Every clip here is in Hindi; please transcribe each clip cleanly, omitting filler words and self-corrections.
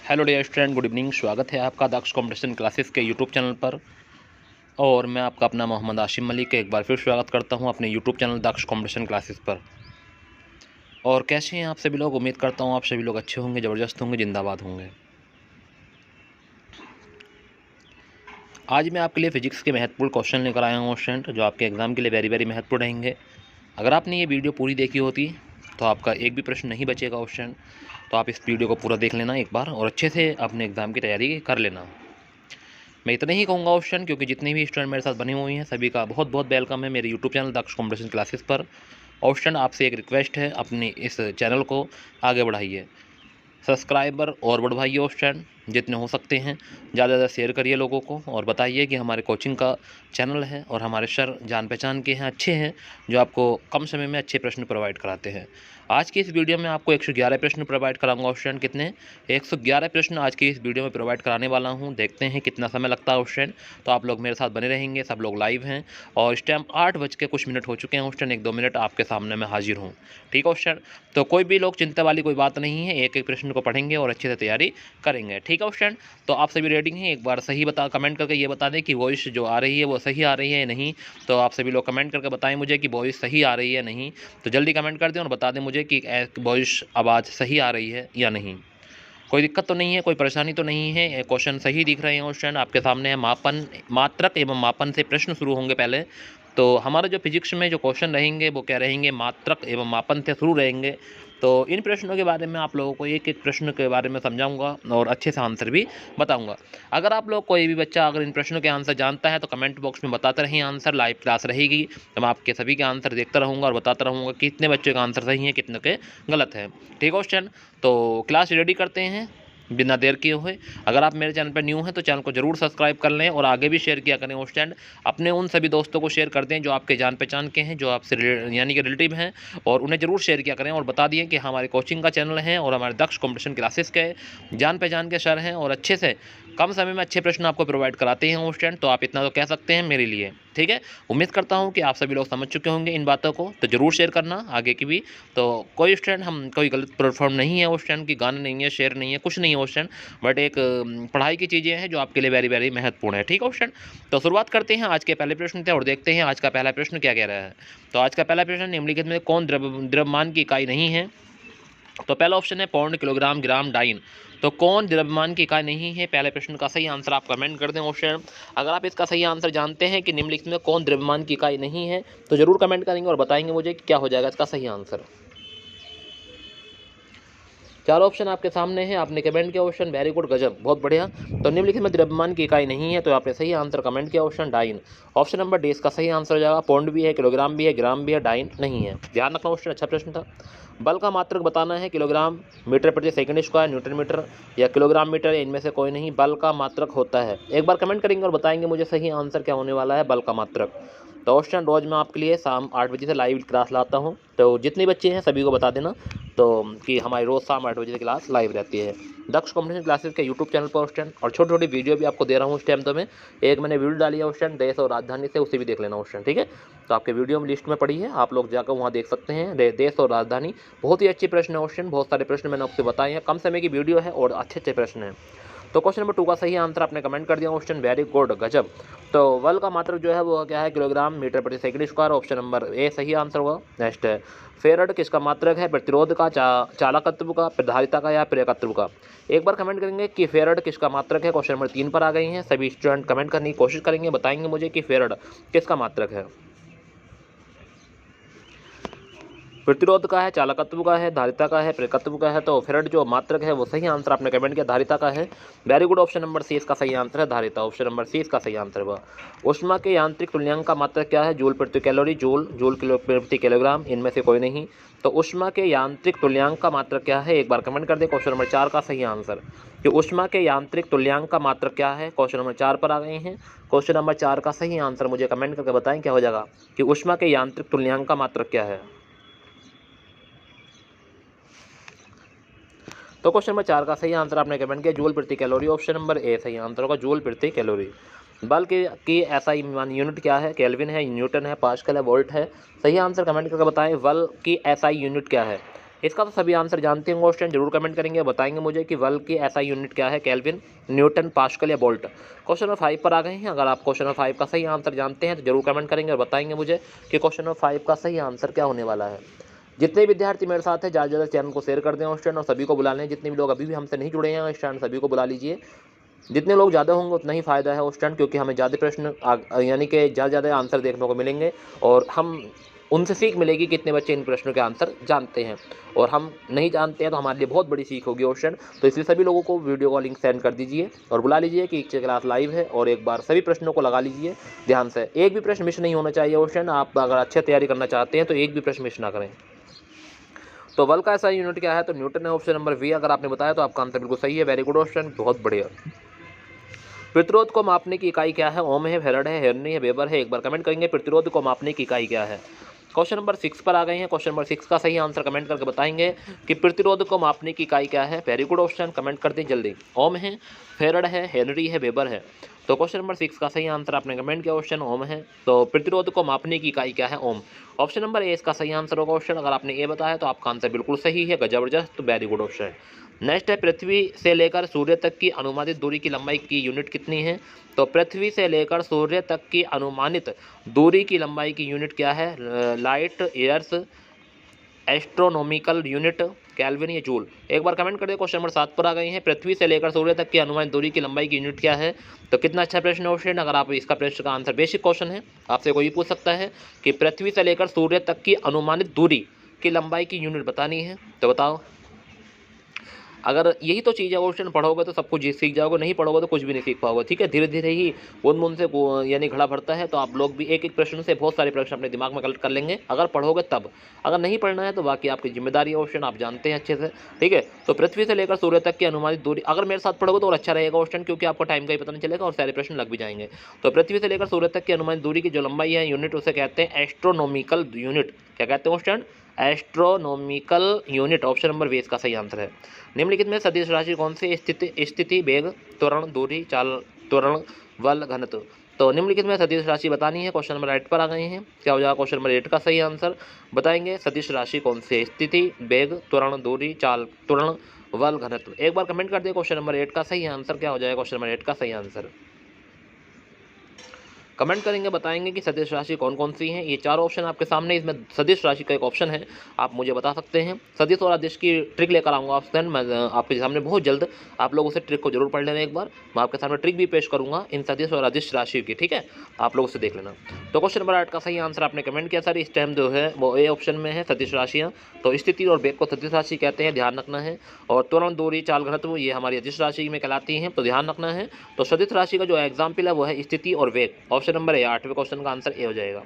Hello dear student, good evening. स्वागत है आपका दक्ष कॉम्पिटिशन क्लासेस के यूट्यूब चैनल पर। और मैं आपका अपना मोहम्मद आशिम मलिक एक बार फिर स्वागत करता हूं अपने यूट्यूब चैनल दक्ष कॉम्पिटिशन क्लासेस पर। और कैसे हैं आप सभी लोग? उम्मीद करता हूं आप सभी लोग अच्छे होंगे, ज़बरदस्त होंगे, जिंदाबाद होंगे। आज मैं आपके लिए फिजिक्स के महत्वपूर्ण क्वेश्चन लेकर आया हूँ स्टूडेंट, जो आपके एग्जाम के लिए वेरी महत्वपूर्ण रहेंगे। अगर आपने ये वीडियो पूरी देखी होती तो आपका एक भी प्रश्न नहीं बचेगा स्टूडेंट। तो आप इस वीडियो को पूरा देख लेना एक बार और अच्छे से अपने एग्ज़ाम की तैयारी कर लेना। मैं इतना ही कहूँगा ऑप्शन, क्योंकि जितने भी स्टूडेंट मेरे साथ बने हुए हैं सभी का बहुत बहुत वेलकम है मेरे यूट्यूब चैनल दक्ष कॉम्पिटिशन क्लासेस पर। ऑप्शन आपसे एक रिक्वेस्ट है, अपने इस चैनल को आगे बढ़ाइए, सब्सक्राइबर और बढ़वाइए ऑप्शन जितने हो सकते हैं। ज़्यादा से ज़्यादा शेयर करिए लोगों को और बताइए कि हमारे कोचिंग का चैनल है और हमारे सर जान पहचान के हैं, अच्छे हैं, जो आपको कम समय में अच्छे प्रश्न प्रोवाइड कराते हैं। आज की इस वीडियो में आपको 111 प्रश्न प्रोवाइड कराऊंगा ऑप्शन। कितने? 111 प्रश्न आज की इस वीडियो में प्रोवाइड कराने वाला हूं। देखते हैं कितना समय लगता है ऑप्शन। तो आप लोग मेरे साथ बने रहेंगे, सब लोग लाइव हैं। और इस टाइम 8 बज के कुछ मिनट हो चुके हैं ऑप्शन। 1-2 मिनट आपके सामने मैं हाजिर हूँ। ठीक है ऑप्शन? तो कोई भी लोग चिंता वाली कोई बात नहीं है, एक एक प्रश्न को पढ़ेंगे और अच्छे से तैयारी करेंगे। ठीक है ऑप्शन? तो आप सभी रेडी हैं? एक बार सही कमेंट करके ये बता दें कि वॉइस जो आ रही है वो सही आ रही है या नहीं। तो आप सभी लोग कमेंट करके बताएं मुझे कि वॉइस सही आ रही है या नहीं। तो जल्दी कमेंट कर दें और बता दें मुझे कि वॉइस आवाज़ सही आ रही है या नहीं। कोई दिक्कत तो नहीं है, कोई परेशानी तो नहीं है? क्वेश्चन सही दिख रहे हैं क्वेश्चन आपके सामने है। मापन, मात्रक एवं मापन से प्रश्न शुरू होंगे पहले। तो हमारे जो फिजिक्स में जो क्वेश्चन रहेंगे वो क्या रहेंगे? मात्रक एवं मापन से शुरू रहेंगे। तो इन प्रश्नों के बारे में आप लोगों को एक एक प्रश्न के बारे में समझाऊंगा और अच्छे से आंसर भी बताऊंगा। अगर आप लोग कोई भी बच्चा अगर इन प्रश्नों के आंसर जानता है तो कमेंट बॉक्स में बताते रहिए आंसर। लाइव क्लास रहेगी तो मैं आपके सभी के आंसर देखता रहूँगा और बताता रहूँगा कि कितने बच्चों का आंसर सही है, कितने के गलत है। ठीक क्वेश्चन? तो क्लास रेडी करते हैं बिना देर किए हुए। अगर आप मेरे चैनल पर न्यू हैं तो चैनल को जरूर सब्सक्राइब कर लें और आगे भी शेयर किया करें उस टाइम। अपने उन सभी दोस्तों को शेयर कर दें जो आपके जान पहचान के हैं, जो आपसे यानी कि रिलेटिव हैं, और उन्हें जरूर शेयर किया करें और बता दिए कि हमारे कोचिंग का चैनल है और हमारे दक्ष कॉम्पिटिशन क्लासेस के जान पहचान के सर हैं और अच्छे से कम समय में अच्छे प्रश्न आपको प्रोवाइड कराते हैं उस टाइम। तो आप इतना तो कह सकते हैं मेरे लिए। ठीक है? उम्मीद करता हूँ कि आप सभी लोग समझ चुके होंगे इन बातों को। तो जरूर शेयर करना आगे की भी। तो कोई स्टूडेंट हम कोई गलत प्लेटफॉर्म नहीं है उस टाइम की, गाना नहीं है, शेयर नहीं है, कुछ नहीं है उस टाइम, बट एक पढ़ाई की चीज़ें हैं जो आपके लिए वेरी महत्वपूर्ण है। ठीक है ऑप्शन? तो शुरुआत करते हैं आज के पहले प्रश्न से और देखते हैं आज का पहला प्रश्न क्या कह रहा है। तो आज का पहला प्रश्न निम्नलिखित में कौन द्रव्यमान की इकाई नहीं है? तो पहला ऑप्शन है पाउंड, किलोग्राम, ग्राम, डाइन। तो कौन द्रव्यमान की इकाई नहीं है? पहले प्रश्न का सही आंसर आप कमेंट कर दें ऑप्शन। अगर आप इसका सही आंसर जानते हैं कि निम्नलिखित में कौन द्रव्यमान की इकाई नहीं है तो जरूर कमेंट करेंगे और बताएंगे मुझे कि क्या हो जाएगा इसका सही आंसर। चार ऑप्शन आपके सामने हैं, आपने कमेंट किया ऑप्शन, वेरी गुड, गजब, बहुत बढ़िया। तो निम्नलिखित में द्रव्यमान की इकाई नहीं है तो आपने सही आंसर कमेंट किया ऑप्शन डाइन। ऑप्शन नंबर डी इसका सही आंसर हो जाएगा। पौंड भी है, किलोग्राम भी है, ग्राम भी है, डाइन नहीं है। ध्यान रखना ऑप्शन, अच्छा प्रश्न था। बल का मात्रक बताना है, किलोग्राम मीटर प्रति सेकंड स्क्वायर, न्यूटन मीटर या किलोग्राम मीटर, इनमें से कोई नहीं बल का मात्रक होता है। एक बार कमेंट करेंगे और बताएंगे मुझे सही आंसर क्या होने वाला है बल का मात्रक। तो ऑप्शन रोज मैं आपके लिए शाम 8 बजे से लाइव क्लास लाता हूँ, तो जितने बच्चे हैं सभी को बता देना तो कि हमारी रोज़ शाम 8 बजे से क्लास लाइव रहती है दक्ष कॉम्पिटिशन क्लासेस के यूट्यूब चैनल पर उस टाइम। और छोटी छोटी वीडियो भी आपको दे रहा हूँ उस टाइम। तो मैं एक मैंने वीडियो डाली है उस टाइम देश और राजधानी से, उसे भी देख लेना उस टाइम। ठीक है? तो आपके वीडियो में लिस्ट में पड़ी है, आप लोग जाकर वहाँ देख सकते हैं। देश और राजधानी बहुत ही अच्छे प्रश्न है क्वेश्चन, बहुत सारे प्रश्न मैंने आपसे बताए हैं, कम समय की वीडियो है और अच्छे प्रश्न हैं। तो क्वेश्चन नंबर 2 का सही आंसर आपने कमेंट कर दिया क्वेश्चन, वेरी गुड, गजब। तो बल का मात्रक जो है वो क्या है? किलोग्राम मीटर प्रति second square. Option number A सही आंसर होगा। नेक्स्ट है फेरड किसका मात्रक है? प्रतिरोध का, चालकत्व का, प्रधारिता का या प्रेरकत्व का। एक बार कमेंट करेंगे कि फेरड किसका मात्रक है। क्वेश्चन नंबर 3 पर आ गई हैं, सभी स्टूडेंट कमेंट करने की कोशिश करेंगे, बताएंगे मुझे कि फेरड किसका मात्रक है। प्रतिरोध का है, चालकत्व का है, धारिता का है, प्रेरकत्व का है। तो फेरड जो मात्रक है वो सही आंसर आपने कमेंट किया धारिता का है। Very good, option number C इसका सही आंसर है, धारिता। ऑप्शन नंबर सी इसका सही आंसर हुआ। ऊष्मा के यांत्रिक तुल्यांक का मात्रक क्या है? जूल प्रति कैलोरी, जूल, जूल किलो प्रति किलोग्राम, इनमें से कोई नहीं। तो ऊष्मा के यांत्रिक तुल्यांक का मात्रक क्या है? एक बार कमेंट कर दे। क्वेश्चन नंबर 4 का सही आंसर कि ऊष्मा के यांत्रिक तुल्यांक का मात्रक क्या है? क्वेश्चन नंबर 4 पर आ गए हैं। क्वेश्चन नंबर 4 का सही आंसर मुझे कमेंट करके बताएं क्या हो जाएगा कि ऊष्मा के यांत्रिक तुल्यांक का मात्रक क्या है। तो क्वेश्चन नंबर 4 का सही आंसर आपने कमेंट किया जूल प्रति कैलोरी। ऑप्शन नंबर ए सही आंसर होगा, जूल प्रति कैलोरी। बल की एसआई यूनिट क्या है? केल्विन है, न्यूटन है, पास्कल है, वोल्ट है। सही आंसर कमेंट करके बताएं, बल की एसआई यूनिट क्या है? इसका तो सभी आंसर जानते हैं क्वेश्चन, जरूर कमेंट करेंगे, बताएंगे मुझे कि वर्ल्ड की ऐसा यूनिट क्या है, केल्विन, न्यूटन, पास्कल या वोल्ट। क्वेश्चन नंबर 5 पर आ गए हैं। अगर आप क्वेश्चन नंबर 5 का सही आंसर जानते हैं तो जरूर कमेंट करेंगे और बताएंगे मुझे कि क्वेश्चन नंबर 5 का सही आंसर क्या होने वाला है। जितने विद्यार्थी मेरे साथ हैं ज़्यादा से ज़्यादा चैनल को शेयर कर दें स्टूडेंट, और सभी को बुला लें। जितने भी लोग अभी भी हमसे नहीं जुड़े हैं स्टूडेंट, सभी को बुला लीजिए। जितने लोग ज़्यादा होंगे उतना ही फ़ायदा है स्टूडेंट, क्योंकि हमें ज़्यादा प्रश्न यानी कि ज़्यादा आंसर देखने को मिलेंगे और हम उनसे सीख मिलेगी कि कितने बच्चे इन प्रश्नों के आंसर जानते हैं, और हम नहीं जानते हैं तो हमारे लिए बहुत बड़ी सीख होगी क्वेश्चन। तो इसलिए सभी लोगों को वीडियो का लिंक सेंड कर दीजिए और बुला लीजिए कि क्लास लाइव है, और एक बार सभी प्रश्नों को लगा लीजिए ध्यान से। एक भी प्रश्न मिस नहीं होना चाहिए क्वेश्चन। आप अगर अच्छे तैयारी करना चाहते हैं तो एक भी प्रश्न मिस ना करें। तो वर्ल्ड का ऐसा यूनिट क्या है, तो न्यूटन है ऑप्शन नंबर बी। अगर आपने बताया तो आपका आंसर बिल्कुल सही है, वेरी गुड क्वेश्चन, बहुत बढ़िया। प्रतिरोध को मापने की इकाई क्या है, ओम है, फेराड है, हेनरी है, वेबर है। एक बार कमेंट करेंगे प्रतिरोध को मापने की इकाई क्या है। क्वेश्चन नंबर 6 पर आ गए हैं। क्वेश्चन नंबर 6 का सही आंसर कमेंट करके बताएंगे कि प्रतिरोध को मापने की इकाई क्या है। वेरी गुड ऑप्शन, कमेंट कर दें जल्दी। ओम है, फेराड है, हेनरी है, वेबर है। तो क्वेश्चन नंबर 6 का सही आंसर आपने कमेंट किया क्वेश्चन ओम है। तो प्रतिरोध को मापने की इकाई क्या है, ओम। ऑप्शन नंबर ए इसका सही आंसर होगा क्वेश्चन। अगर आपने ए बताया तो आपका आंसर बिल्कुल सही है, जबरदस्त, वेरी गुड ऑप्शन। नेक्स्ट है पृथ्वी से लेकर सूर्य तक की अनुमानित दूरी की लंबाई की यूनिट कितनी है। तो पृथ्वी से लेकर सूर्य तक की अनुमानित दूरी की लंबाई की यूनिट क्या है, light years, astronomical unit, kelvin या जूल। एक बार कमेंट कर दे। क्वेश्चन नंबर 7 पर आ गए हैं। पृथ्वी से लेकर सूर्य तक की अनुमानित दूरी की लंबाई की यूनिट क्या है। तो कितना अच्छा प्रश्न है क्वेश्चन। अगर आप इसका प्रश्न का आंसर, बेसिक क्वेश्चन है, आपसे कोई पूछ सकता है कि पृथ्वी से लेकर सूर्य तक की अनुमानित दूरी की लंबाई की यूनिट बतानी है, तो बताओ। अगर यही तो चीज़ है क्वेश्चन, पढ़ोगे तो सब कुछ सीख जाओगे, नहीं पढ़ोगे तो कुछ भी नहीं सीख पाओगे। ठीक है, धीरे धीरे ही बूंद बूंद से यानी घड़ा भरता है। तो आप लोग भी एक एक प्रश्न से बहुत सारे प्रश्न अपने दिमाग में कलेक्ट कर लेंगे अगर पढ़ोगे तब। अगर नहीं पढ़ना है तो बाकी आपकी जिम्मेदारी है क्वेश्चन, आप जानते हैं अच्छे से। ठीक है, तो पृथ्वी से लेकर सूर्य तक की अनुमानित दूरी, अगर मेरे साथ पढ़ोगे तो और अच्छा रहेगा क्वेश्चन, क्योंकि आपको टाइम का ही पता नहीं चलेगा और सारे प्रश्न लग भी जाएंगे। तो पृथ्वी से लेकर सूर्य तक की अनुमानित दूरी की जो लंबाई है यूनिट, उसे कहते हैं एस्ट्रोनॉमिकल यूनिट। क्या कहते हैं question, astronomical unit. Option number B इसका सही आंसर है। निम्नलिखित में सदिश राशि कौन सी, स्थिति, वेग, त्वरण, दूरी, चाल, त्वरण, बल, घनत्व। तो निम्नलिखित में सदिश राशि बतानी है। क्वेश्चन नंबर 8 पर आ गए हैं। क्या हो जाएगा क्वेश्चन नंबर 8 का सही आंसर, बताएंगे सदिश राशि कौन सी, स्थिति, वेग, त्वरण, दूरी, चाल, त्वरण, बल, घनत्व। एक बार कमेंट कर दिए क्वेश्चन नंबर 8 का सही आंसर क्या हो जाएगा। क्वेश्चन नंबर 8 का सही आंसर कमेंट करेंगे, बताएंगे कि सदिश राशि कौन कौन सी हैं। ये चार ऑप्शन आपके सामने, इसमें सदिश राशि का एक ऑप्शन है, आप मुझे बता सकते हैं। सदिश और अदिश की ट्रिक लेकर आऊँगा ऑप्शन मैं आपके सामने बहुत जल्द। आप लोग उसे ट्रिक को जरूर पढ़ लेना एक बार, मैं आपके सामने ट्रिक भी पेश करूँगा इन सदिश और अदिश राशि की। ठीक है, आप लोग उसे देख लेना। तो क्वेश्चन नंबर 8 का सही आंसर आपने कमेंट किया सर, इस टाइम जो है वो ए ऑप्शन में है, सदिश राशियाँ। तो स्थिति और वेग को सदिश राशि कहते हैं, ध्यान रखना है। और त्वरण, दूरी, चाल, घनत्व ये हमारी अदिश राशि में कहलाती हैं, तो ध्यान रखना है। तो सदिश राशि का जो एग्जाम्पल है वो है स्थिति और वेग। ऑप्शन नंबर ए, 8वें क्वेश्चन का आंसर ए हो जाएगा।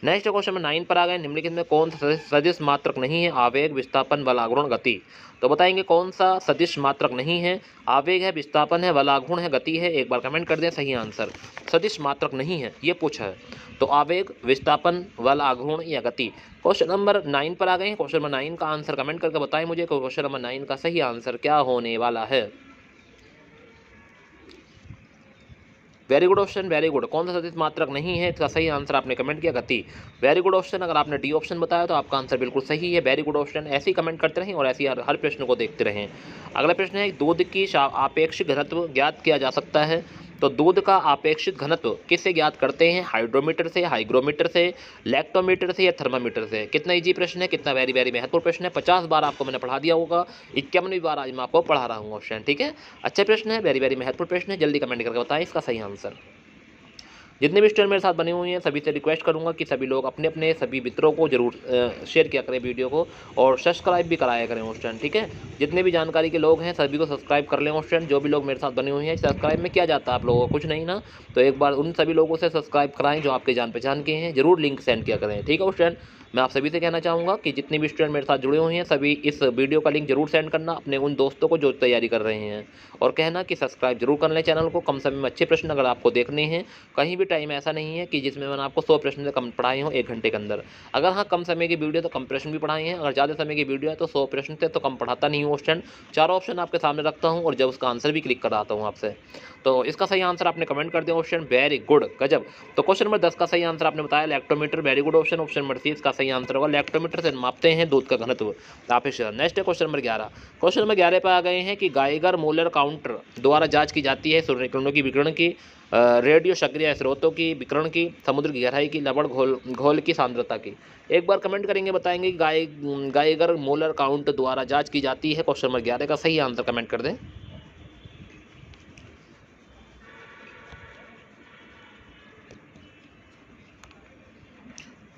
नेक्स्ट क्वेश्चन में 9 पर आ गए। निम्नलिखित में कौन सा सदिश मात्रक नहीं है, आवेग, विस्थापन, बल, आघूर्ण, गति। तो बताएंगे कौन सा सदिश मात्रक नहीं है, आवेग है, विस्थापन है, बल, आघूर्ण है, गति है। एक बार कमेंट कर दें सही आंसर। सदिश मात्रक नहीं है ये पूछा है, तो आवेग, विस्थापन, बल, आघूर्ण या गति। क्वेश्चन नंबर 9 पर आ गए हैं। क्वेश्चन नंबर 9 का आंसर कमेंट करके बताएं मुझे क्वेश्चन नंबर 9 का सही आंसर क्या होने वाला है। Very good option, very good. कौन सा सदिश मात्रक नहीं है, इसका सही आंसर आपने कमेंट किया गति। Very good option. अगर आपने डी ऑप्शन बताया तो आपका आंसर बिल्कुल सही है, वेरी गुड ऑप्शन। ऐसे ही कमेंट करते रहें और ऐसे ही हर प्रश्न को देखते रहें। अगला प्रश्न है, दूध की आपेक्षिक घनत्व ज्ञात किया जा सकता है। तो दूध का आपेक्षिक घनत्व किससे ज्ञात करते हैं, हाइड्रोमीटर से, हाइग्रोमीटर से, लैक्टोमीटर से या थर्मामीटर से। कितना इजी प्रश्न है, कितना वेरी वेरी महत्वपूर्ण प्रश्न है। 50 बार आपको मैंने पढ़ा दिया होगा, 51वीं बार आज मैं आपको पढ़ा रहा हूँ क्वेश्चन। ठीक है, अच्छे प्रश्न है, वेरी वेरी महत्वपूर्ण प्रश्न है। जल्दी कमेंट करके बताएं इसका सही आंसर। जितने भी स्टूडेंट मेरे साथ बने हुए हैं सभी से रिक्वेस्ट करूंगा कि सभी लोग अपने अपने सभी मित्रों को जरूर शेयर किया करें वीडियो को, और सब्सक्राइब भी कराया करें स्टूडेंट। ठीक है, जितने भी जानकारी के लोग हैं सभी को सब्सक्राइब कर लें स्टूडेंट। जो भी लोग मेरे साथ बने हुए हैं, सब्सक्राइब में क्या जाता है आप लोगों को, कुछ नहीं ना। तो एक बार उन सभी लोगों से सब्सक्राइब कराएं जो आपके जान पहचान के हैं, जरूर लिंक सेंड किया करें। ठीक है स्टूडेंट, मैं आप सभी से कहना चाहूँगा कि जितने भी स्टूडेंट मेरे साथ जुड़े हुए हैं सभी इस वीडियो का लिंक जरूर सेंड करना अपने उन दोस्तों को जो तैयारी कर रहे हैं, और कहना कि सब्सक्राइब जरूर कर लें चैनल को। कम समय में अच्छे प्रश्न अगर आपको देखने हैं, कहीं भी टाइम ऐसा नहीं है कि जिसमें मैंने आपको 100 प्रश्न से कम पढ़ाए हों 1 घंटे के अंदर। अगर हाँ कम समय की वीडियो तो कम प्रश्न भी पढ़ाए हैं, अगर ज़्यादा समय की वीडियो है तो 100 प्रश्न से तो कम पढ़ाता नहीं हूँ स्टूडेंट। 4 ऑप्शन आपके सामने रखता हूँ और जब उसका आंसर भी क्लिक कराता हूँ आपसे। तो इसका सही आंसर आपने कमेंट कर दिया क्वेश्चन, वेरी गुड, गजब। तो क्वेश्चन नंबर 10 का सही आंसर आपने बताया lactometer, very good option. Option number 30 का सही आंसर होगा लैक्टोमीटर से मापते हैं दूध का घनत्व। नेक्स्ट है क्वेश्चन नंबर 11। क्वेश्चन नंबर 11 पर आ गए हैं कि गाइगर मोलर काउंटर द्वारा जांच की जाती है सूर्य किरणों की विकिरण की, रेडियो सक्रिय स्रोतों की विकिरण की, समुद्र की गहराई की, लवण घोल की सांद्रता की। एक बार कमेंट करेंगे, बताएंगे कि गाइगर मोलर काउंट द्वारा जांच की जाती है। क्वेश्चन नंबर 11 का सही आंसर कमेंट कर दें।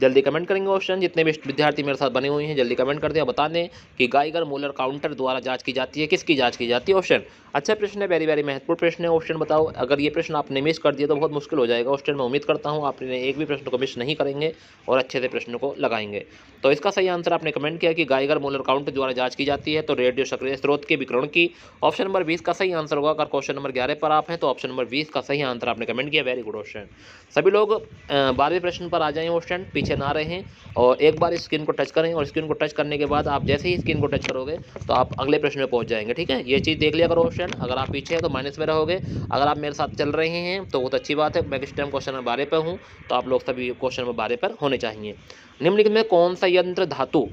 जल्दी कमेंट करेंगे ऑप्शन, जितने भी विद्यार्थी मेरे साथ बने हुए हैं जल्दी कमेंट कर दें और बता दें कि गाइगर मोलर काउंटर द्वारा जांच की जाती है, किसकी जांच की जाती है। ऑप्शन अच्छा प्रश्न है, वेरी वेरी महत्वपूर्ण प्रश्न है। ऑप्शन बताओ, अगर ये प्रश्न आपने मिस कर दिया तो बहुत मुश्किल हो जाएगा। ऑप्शन मैं उम्मीद करता हूँ आपने एक भी प्रश्न को मिस नहीं करेंगे और अच्छे से प्रश्न को लगाएंगे। तो इसका सही आंसर आपने कमेंट किया कि गाइगर मोलर काउंट द्वारा जांच की जाती है तो रेडियो सक्रिय स्रोत के विकिरण की। ऑप्शन नंबर 20 का सही आंसर होगा। अगर क्वेश्चन नंबर 11 पर आप हैं तो ऑप्शन नंबर 20 का सही आंसर आपने कमेंट किया, वेरी गुड ऑप्शन। सभी लोग 12वें प्रश्न पर आ जाएं, ऑप्शन पीछे ना रहें और एक बार स्क्रीन को टच करें और स्क्रीन को टच करने के बाद आप जैसे ही स्क्रीन को टच करोगे तो आप अगले प्रश्न में पहुंच जाएंगे। ठीक है, ये चीज़ देख लिया करो ऑप्शन। अगर आप पीछे हैं तो माइनस में रहोगे, अगर आप मेरे साथ चल रहे हैं तो बहुत अच्छी बात है। मैं किस टाइम क्वेश्चन नंबर 12 पर हूँ तो आप लोग सभी क्वेश्चन नंबर 12 पर होने चाहिए। निम्नलिखित में कौन सा यंत्र धातु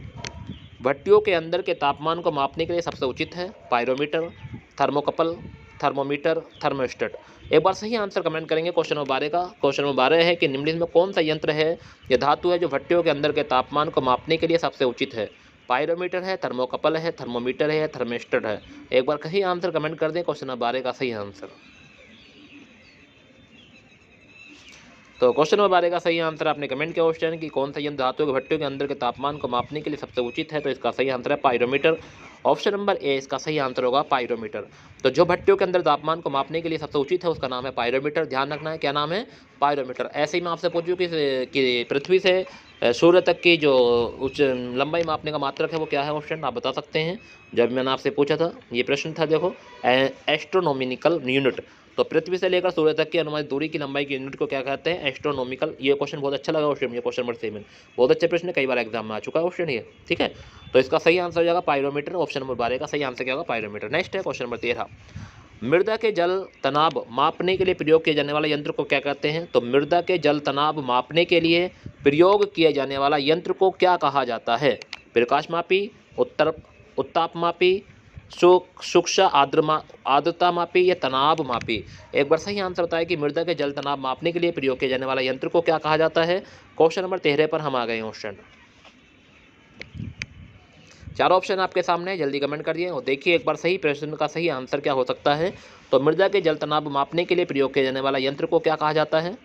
भट्टियों के अंदर के तापमान को मापने के लिए सबसे उचित है। Pyrometer, thermocouple, thermometer, thermostat. एक बार सही आंसर कमेंट करेंगे क्वेश्चन नंबर 12 का। क्वेश्चन नंबर 12 है कि निम्नलिखित में कौन सा यंत्र है या धातु है जो भट्टियों के अंदर के तापमान को मापने के लिए सबसे उचित है। पायरोमीटर है, थर्मोकपल है, थर्मोमीटर है, थर्मोस्टेट है। एक बार सही आंसर कमेंट कर दें क्वेश्चन नंबर 12 का सही आंसर। तो क्वेश्चन नंबर 12 का सही आंसर आपने कमेंट किया ऑप्शन कि कौन सा यंत्र धातु के भट्टियों के अंदर के तापमान को मापने के लिए सबसे उचित है, तो इसका सही आंसर है पायरोमीटर। ऑप्शन नंबर ए इसका सही आंसर होगा पायरोमीटर। तो जो भट्टियों के अंदर तापमान को मापने के लिए सबसे उचित है उसका नाम है पायरोमीटर। ध्यान रखना है, क्या नाम है, पायरोमीटर। ऐसे ही मैं आपसे पूछूँ कि पृथ्वी से सूर्य तक की जो उच्च लंबाई मापने का मात्रक है वो क्या है, ऑप्शन आप बता सकते हैं। जब मैंने आपसे पूछा था ये प्रश्न था, देखो एस्ट्रोनॉमिकल यूनिट। तो पृथ्वी से लेकर सूर्य तक की अनुमानित दूरी की लंबाई की यूनिट को क्या कहते हैं, एस्ट्रोनॉमिकल। ये क्वेश्चन बहुत अच्छा लगा ऑप्शन, ये क्वेश्चन नंबर 7 बहुत अच्छे प्रश्न, कई बार एग्जाम में आ चुका है ऑप्शन ये। ठीक है, तो इसका सही आंसर हो जाएगा पायरोमीटर। ऑप्शन नंबर 12 का सही आंसर क्या होगा, पायरोमीटर। नेक्स्ट है क्वेश्चन नंबर 13। मृदा के जल तनाव मापने के लिए प्रयोग किए जाने वाला यंत्र को क्या कहते हैं। तो मृदा के जल तनाव मापने के लिए प्रयोग किए जाने वाला यंत्र को क्या कहा जाता है। प्रकाशमापी, उत्तापमापी, सूक्ष्म आर्द्रता मापी या तनाव मापी। एक बार सही आंसर बताएं कि मृदा के जल तनाव मापने के लिए प्रयोग किए जाने वाला यंत्र को क्या कहा जाता है। क्वेश्चन नंबर 13 पर हम आ गए ऑप्शन। चार ऑप्शन आपके सामने, जल्दी कमेंट करिए और देखिए एक बार सही प्रश्न का सही आंसर क्या हो सकता है। तो मृदा के जल तनाव मापने के लिए प्रयोग किए जाने वाला यंत्र को क्या कहा जाता है।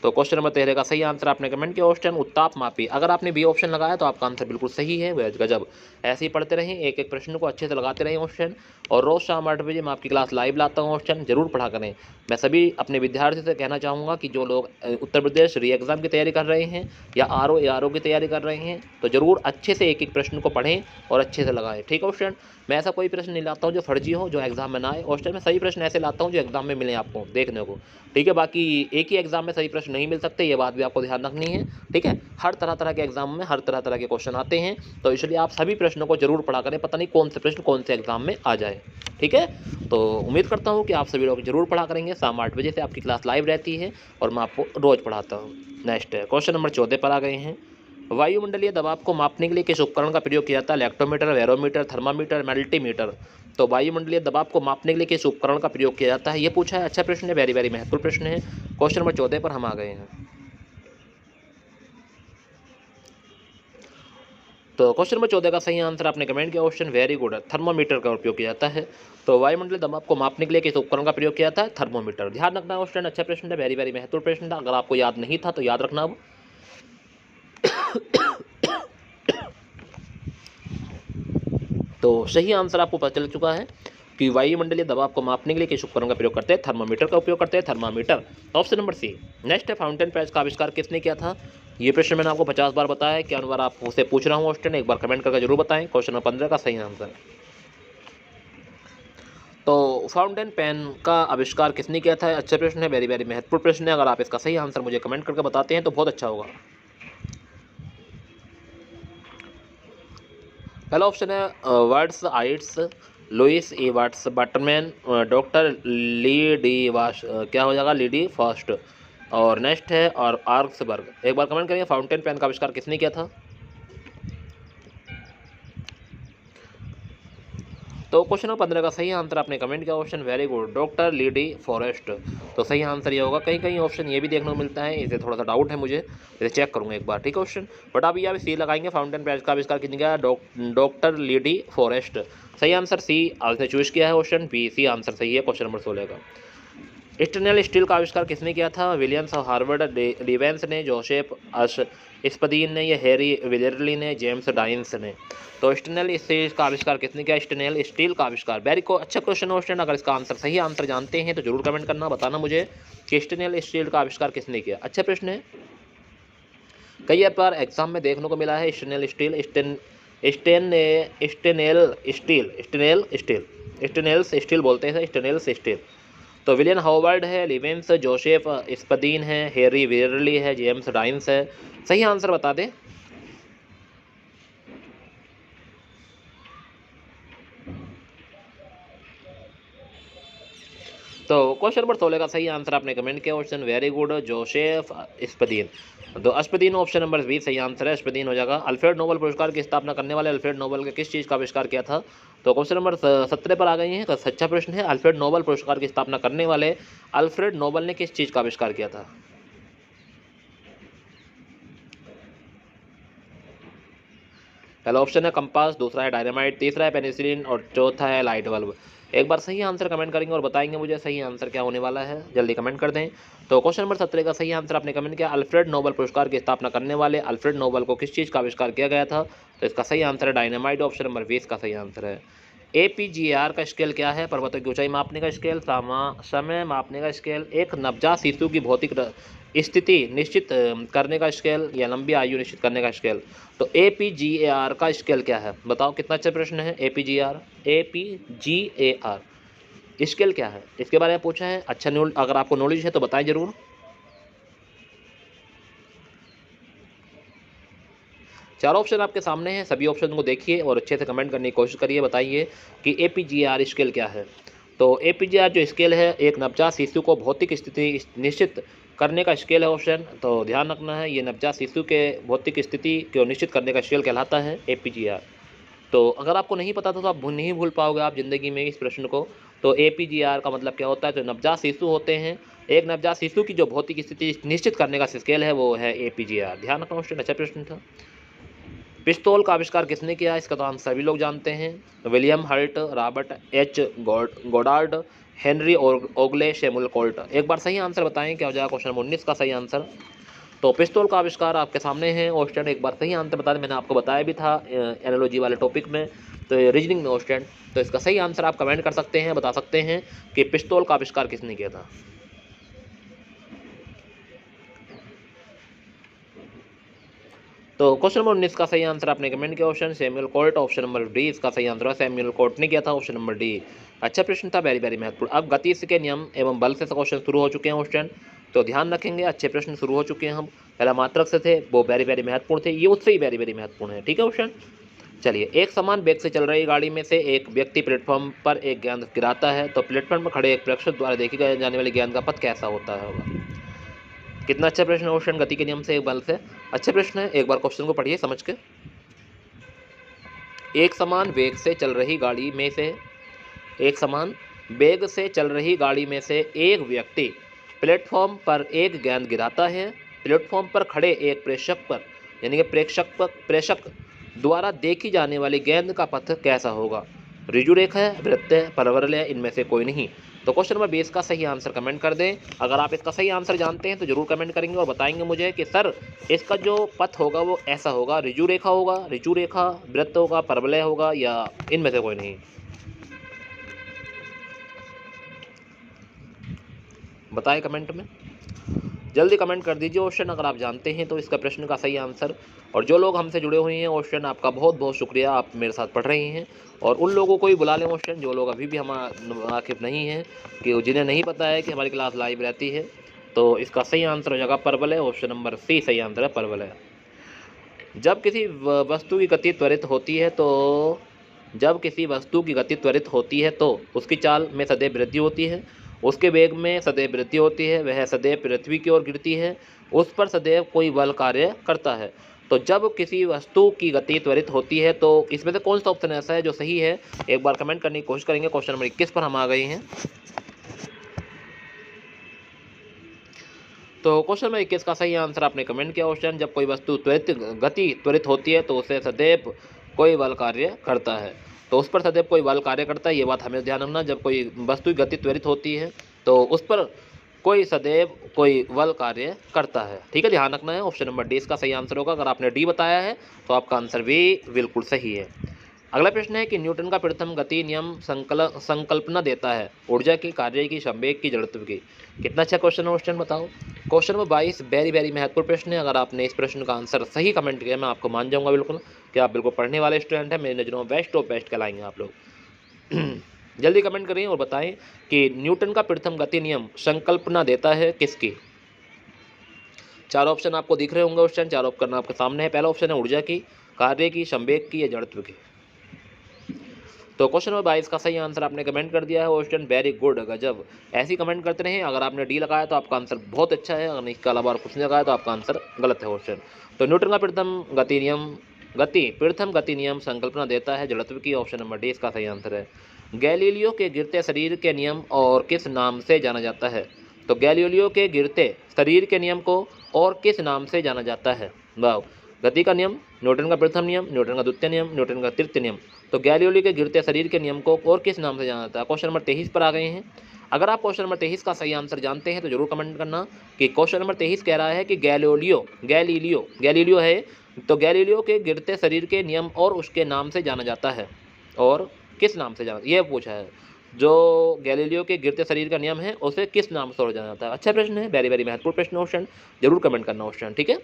तो क्वेश्चन नंबर 13 का सही आंसर आपने कमेंट किया ऑप्शन उत्तापमापी। अगर आपने बी ऑप्शन लगाया तो आपका आंसर बिल्कुल सही है, गजब। ऐसे ही पढ़ते रहें, एक एक प्रश्न को अच्छे से लगाते रहें ऑप्शन। और रोज़ शाम 8 बजे मैं आपकी क्लास लाइव लाता हूँ ऑप्शन, जरूर पढ़ा करें। मैं सभी अपने विद्यार्थियों से कहना चाहूँगा कि जो लोग उत्तर प्रदेश री एग्ज़ाम की तैयारी कर रहे हैं या आर ओ की तैयारी कर रहे हैं तो ज़रूर अच्छे से एक एक प्रश्न को पढ़ें और अच्छे से लगाएं। ठीक है ऑप्शन, मैं ऐसा कोई प्रश्न नहीं लाता हूँ जो फर्जी हो, जो एग्जाम में ना आए। ऑप्शन में सही प्रश्न ऐसे लाता हूँ जो एग्जाम में मिले आपको देखने को। ठीक है, बाकी एक ही एग्जाम में सही प्रश्न नहीं मिल सकते, ये बात भी आपको ध्यान रखनी है। ठीक है, हर तरह के एग्जाम में हर तरह के क्वेश्चन आते हैं, तो इसलिए आप सभी प्रश्नों को जरूर पढ़ा करें, पता नहीं कौन से प्रश्न कौन से एग्जाम में आ जाए। ठीक है, तो उम्मीद करता हूँ कि आप सभी लोग जरूर पढ़ा करेंगे। शाम 8 बजे से आपकी क्लास लाइव रहती है और मैं आपको रोज़ पढ़ाता हूँ। नेक्स्ट है क्वेश्चन नंबर 14 पर आ गए हैं। वायुमंडलीय दबाव को मापने के लिए किस उपकरण का प्रयोग किया जाता है। Lactometer, barometer, thermometer, multimeter. तो वायुमंडलीय दबाव को मापने के लिए किस उपकरण का प्रयोग किया जाता है, ये पूछा है। अच्छा प्रश्न है, वेरी वेरी महत्वपूर्ण प्रश्न है। क्वेश्चन नंबर 14 पर हम आ गए हैं। तो क्वेश्चन नंबर 14 का सही आंसर आपने कमेंट किया ऑप्शन, वेरी गुड, थर्मोमीटर का उपयोग किया जाता है। तो वायुमंडलीय दबाव को मापने के लिए किस उपकरण का प्रयोग किया जाता है, थर्मोमीटर। ध्यान रखना ऑप्शन, अच्छा प्रश्न है, वेरी वेरी महत्वपूर्ण प्रश्न था। अगर आपको याद नहीं था तो याद रखना अब। तो सही आंसर आपको पता चल चुका है कि वायुमंडलीय दबाव को मापने के लिए किस उपकरण का प्रयोग करते हैं, थर्मामीटर का उपयोग करते हैं, thermometer. Option number C. Next है फाउंटेन पेज का आविष्कार किसने किया था। ये प्रश्न मैंने आपको 50 बार बताया है, क्या बार आप उसे पूछ रहा हूँ ऑप्शन, एक बार कमेंट करके जरूर बताएं। क्वेश्चन नंबर 15 का सही आंसर। तो फाउंटेन पेन का आविष्कार किसने किया था, अच्छा प्रश्न है, वेरी वेरी महत्वपूर्ण प्रश्न है। अगर आप इसका सही आंसर मुझे कमेंट करके बताते हैं तो बहुत अच्छा होगा। पहला ऑप्शन है वर्ड्स आइट्स, लुइस ई watts बटरमैन, doctor Li D wash, क्या हो जाएगा, ली डी फास्ट। और नेक्स्ट है और आर्क्सबर्ग। एक बार कमेंट करिए फाउंटेन पेन का आविष्कार किसने किया था। तो क्वेश्चन नंबर 15 का सही आंसर आपने कमेंट किया option very good, doctor Lee de Forest. तो सही आंसर ये होगा। कहीं कहीं ऑप्शन ये भी देखने को मिलता है, इसे थोड़ा सा डाउट है मुझे, इसे चेक करूंगा एक बार, ठीक है ऑप्शन। बट अभी यहाँ सी लगाएंगे, फाउंटेन पेन का आविष्कार किसने किया, डॉक्टर लीडी फॉरेस्ट। सही आंसर सी आपने चूज किया है, ऑप्शन बी सी आंसर सही है क्वेश्चन नंबर 16 का। स्टेनलेस स्टील का आविष्कार किसने किया था, विलियम्स ऑफ हार्वर्ड लिवेंस ने, जोसेफ स्पदीन ने, या हैरी विलेरली ने, जेम्स डाइंस ने। तो स्टेनलेस स्टील का आविष्कार किसने किया, स्टेनलेस स्टील का आविष्कार। वेरी को अच्छा क्वेश्चन है। अगर इसका आंसर सही आंसर जानते हैं तो जरूर कमेंट करना, बताना मुझे कि स्टेनलेस स्टील का आविष्कार किसने किया। अच्छा प्रश्न है, कई बार एग्जाम में देखने को मिला है स्टेनलेस स्टील, स्टेनलेस स्टील बोलते हैं, स्टेनलेस स्टील। तो विलियम हार्वर्ड है, लिवेंस, जोसेफ स्पदीन है, हैरी विलेरली है, जेम्स डाइंस है। सही आंसर बता दें। तो क्वेश्चन नंबर 16 का सही आंसर आपने कमेंट किया, ऑप्शन वेरी गुड, जोसेफ स्पदीन। तो स्पदीन ऑप्शन नंबर बी सही आंसर है, स्पदीन हो जाएगा। अल्फ्रेड नोबेल पुरस्कार की स्थापना करने वाले अल्फ्रेड नोबेल के किस चीज़ का आविष्कार किया था। तो क्वेश्चन नंबर 17 पर आ गई हैं। तो सच्चा प्रश्न है, अल्फ्रेड नोबेल पुरस्कार की स्थापना करने वाले अल्फ्रेड नोबेल ने किस चीज़ का आविष्कार किया था। पहला ऑप्शन है कंपास, दूसरा है डायनामाइट, तीसरा है पेनिसिलिन और चौथा है लाइट बल्ब। एक बार सही आंसर कमेंट करेंगे और बताएंगे मुझे सही आंसर क्या होने वाला है, जल्दी कमेंट कर दें। तो क्वेश्चन नंबर 17 का सही आंसर आपने कमेंट किया, अल्फ्रेड नोबेल पुरस्कार की स्थापना करने वाले अल्फ्रेड नोबेल को किस चीज़ का आविष्कार किया गया था। तो इसका सही आंसर है डायनामाइट, ऑप्शन नंबर 20 का सही आंसर है। APGAR का स्केल क्या है, पर्वतों की ऊंचाई मापने का स्केल, समय मापने का स्केल, एक नवजात शिशु की भौतिक स्थिति निश्चित करने का स्केल, या लंबी आयु निश्चित करने का स्केल। तो APGAR का स्केल क्या है, बताओ। कितना अच्छा प्रश्न है। APGAR स्केल क्या है, इसके बारे में पूछा है। अच्छा अगर आपको नॉलेज है तो बताएं जरूर। चार ऑप्शन आपके सामने हैं, सभी ऑप्शन को देखिए और अच्छे से कमेंट करने की कोशिश करिए, बताइए कि APGAR स्केल क्या है। तो APGAR जो स्केल है, एक नवजात शिशु को भौतिक स्थिति निश्चित करने का स्केल है ऑप्शन। तो ध्यान रखना है, ये नवजात शिशु के भौतिक स्थिति को निश्चित करने का स्केल कहलाता है APGAR। तो अगर आपको नहीं पता था तो आप नहीं भूल पाओगे आप ज़िंदगी में इस प्रश्न को। तो APGAR का मतलब क्या होता है, तो नवजात शिशु होते हैं, एक नवजात शिशु की जो भौतिक स्थिति निश्चित करने का स्केल है वो है APGAR। ध्यान रखना ऑप्शन, अच्छा प्रश्न था। पिस्तौल का आविष्कार किसने किया, इसका तो आंसर सभी लोग जानते हैं, William Hurt, Robert H Goddard, Henry Ogle, Samuel Colt. एक बार सही आंसर बताएं क्या हो जाएगा क्वेश्चन नंबर 19 का सही आंसर। तो पिस्तौल का आविष्कार आपके सामने है ऑप्शन। एक बार सही आंसर बता दें, मैंने आपको बताया भी था एनालॉजी वाले टॉपिक में, तो रीजनिंग में ऑप्शन। तो इसका सही आंसर आप कमेंट कर सकते हैं, बता सकते हैं कि पिस्तौल का आविष्कार किसने किया था। तो क्वेश्चन नंबर 19 का सही आंसर आपने कमेंट किया, option Samuel Colt, option number D इसका सही आंसर है, सैमुअल कोल्ट ने किया था, ऑप्शन नंबर डी। अच्छा प्रश्न था, वेरी वेरी महत्वपूर्ण। अब गति के नियम एवं बल से क्वेश्चन शुरू हो चुके हैं ऑप्शन, तो ध्यान रखेंगे, अच्छे प्रश्न शुरू हो चुके हैं। हम पहला मात्रक से थे, वो वेरी वेरी महत्वपूर्ण थे, ये उससे ही वेरी वेरी महत्वपूर्ण है, ठीक है ऑप्शन। चलिए, एक समान वेग से चल रही गाड़ी में से एक व्यक्ति प्लेटफॉर्म पर एक गेंद गिराता है, तो प्लेटफॉर्म पर खड़े एक प्रेक्षक द्वारा देखी जाने वाली गेंद का पथ कैसा होता होगा। कितना अच्छा प्रश्न है ऑप्शन, गति के नियम से एक बल से। अच्छे प्रश्न है, एक बार क्वेश्चन को पढ़िए समझ के। एक समान वेग से चल रही गाड़ी में से एक समान वेग से चल रही गाड़ी में से एक व्यक्ति प्लेटफॉर्म पर एक गेंद गिराता है, प्लेटफॉर्म पर खड़े एक प्रेक्षक पर यानी कि प्रेक्षक द्वारा देखी जाने वाली गेंद का पथ कैसा होगा। ऋजु रेखा है, वृत्त है, परवलय है, इनमें से कोई नहीं। तो क्वेश्चन नंबर 20 का सही आंसर कमेंट कर दें। अगर आप इसका सही आंसर जानते हैं तो जरूर कमेंट करेंगे और बताएंगे मुझे कि सर इसका जो पथ होगा वो ऐसा होगा, ऋजु रेखा होगा, ऋजु रेखा, वृत्त होगा, परवलय होगा, या इनमें से कोई नहीं। बताएं कमेंट में, जल्दी कमेंट कर दीजिए ऑप्शन अगर आप जानते हैं तो इसका प्रश्न का सही आंसर। और जो लोग हमसे जुड़े हुए हैं ऑप्शन, आपका बहुत बहुत शुक्रिया, आप मेरे साथ पढ़ रहे हैं। और उन लोगों को ही बुला लें ऑप्शन जो लोग अभी भी हम वाकिफ़ नहीं हैं, कि जिन्हें नहीं पता है कि हमारी क्लास लाइव रहती है। तो इसका सही आंसर हो जाएगा परवलय, ऑप्शन नंबर सी सही आंसर है, परवलय। जब किसी वस्तु की गति त्वरित होती है तो उसकी चाल में सदैव वृद्धि होती है, उसके वेग में सदैव वृद्धि होती है, वह सदैव पृथ्वी की ओर गिरती है, उस पर सदैव कोई बल कार्य करता है। तो जब किसी वस्तु की गति त्वरित होती है तो इसमें से कौन सा ऑप्शन ऐसा है जो सही है, एक बार कमेंट करने की कोशिश करेंगे। क्वेश्चन नंबर 21 पर हम आ गए हैं। तो क्वेश्चन नंबर 21 का सही आंसर आपने कमेंट किया क्वेश्चन, जब कोई वस्तु गति त्वरित होती है तो उसे सदैव कोई बल कार्य करता है। तो उस पर सदैव कोई बल कार्य करता है, ये बात हमें ध्यान रखना। जब कोई वस्तु की गति त्वरित होती है तो उस पर कोई सदैव कोई बल कार्य करता है। ठीक है, ध्यान रखना है। ऑप्शन नंबर डी इसका सही आंसर होगा। अगर आपने डी बताया है तो आपका आंसर भी बिल्कुल सही है। अगला प्रश्न है कि न्यूटन का प्रथम गति नियम संकल्पना देता है ऊर्जा की, कार्य की, संवेग की, जड़त्व की। कितना अच्छा क्वेश्चन है क्वेश्चन, बताओ। क्वेश्चन नंबर 22 वेरी महत्वपूर्ण प्रश्न है। अगर आपने इस प्रश्न का आंसर सही कमेंट किया, मैं आपको मान जाऊंगा बिल्कुल कि आप बिल्कुल पढ़ने वाले स्टूडेंट हैं। मेरी नज़रों में बेस्ट ऑफ बेस्ट कहलाएंगे आप लोग। जल्दी कमेंट करिए और बताएं कि न्यूटन का प्रथम गति नियम संकल्पना देता है किसकी। चार ऑप्शन आपको दिख रहे होंगे क्वेश्चन, चार ऑप्शन आपके सामने है। पहला ऑप्शन है ऊर्जा की, कार्य की, संवेग की या जड़त्व की। तो क्वेश्चन नंबर 22 का सही आंसर आपने कमेंट कर दिया है क्वेश्चन, वेरी गुड, गजब। ऐसे ही कमेंट करते रहें। अगर आपने डी लगाया तो आपका आंसर बहुत अच्छा है, अगर इसके अलावा कुछ नहीं लगाया तो आपका आंसर गलत है क्वेश्चन। तो न्यूटन का प्रथम गति नियम संकल्पना देता है जड़त्व की। ऑप्शन नंबर डी इसका सही आंसर है। गैलीलियो के गिरते शरीर के नियम और किस नाम से जाना जाता है। तो गैलीलियो के गिरते शरीर के नियम को और किस नाम से जाना जाता है। वाह, गति का नियम, न्यूटन का प्रथम नियम, न्यूटन का द्वितीय नियम, न्यूटन का तृतीय नियम। तो गैलीलियो के गिरते शरीर के नियम को और किस नाम से जाना जाता है। क्वेश्चन नंबर 23 पर आ गए हैं। अगर आप क्वेश्चन नंबर 23 का सही आंसर जानते हैं तो जरूर कमेंट करना कि क्वेश्चन नंबर 23 कह रहा है कि गैलीलियो है, तो गैलीलियो के गिरते शरीर के नियम और उसके नाम से जाना जाता है, और किस नाम से जाना, ये पूछा है। जो गैलीलियो के गिरते शरीर का नियम है उसे किस नाम से जाना जाता है। अच्छा प्रश्न है, वेरी महत्वपूर्ण प्रश्न क्वेश्चन, जरूर कमेंट करना क्वेश्चन, ठीक है।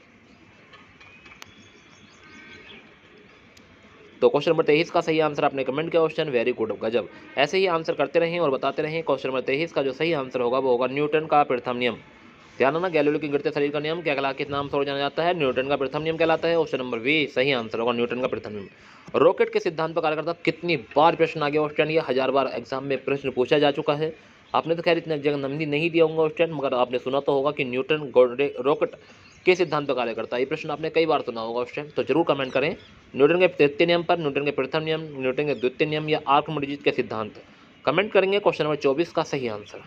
तो क्वेश्चन नंबर 23 का सही आंसर आपने कमेंट किया क्वेश्चन, वेरी गुड, गजब। ऐसे ही आंसर करते रहें और बताते रहें। क्वेश्चन नंबर 23 का जो सही आंसर होगा वो होगा न्यूटन का प्रथम नियम। ध्यान रखना, गैलीलियो के गिरते शरीर का नियम क्या किस नाम से जाना जाता है, न्यूटन का प्रथम नियम कहलाता है। ऑप्शन नंबर बी सही आंसर होगा, न्यूटन का प्रथम नियम। रॉकेट के सिद्धांत पर कार्य करता, कितनी बार प्रश्न आ गया क्वेश्चन, ये 1000 बार एग्जाम में प्रश्न पूछा जा चुका है। आपने तो खैर इतने जगह नहीं दिया होगा क्वेश्चन, मगर आपने सुना तो होगा कि न्यूटन रॉकेट के सिद्धांत पर कार्य करता है। ये प्रश्न आपने कई बार सुना होगा क्वेश्चन, तो जरूर कमेंट करें न्यूटन के तृतीय नियम पर, न्यूटन के प्रथम नियम, न्यूटन के द्वितीय नियम या आर्किमिडीज के सिद्धांत। कमेंट करेंगे क्वेश्चन नंबर 24 का सही answer.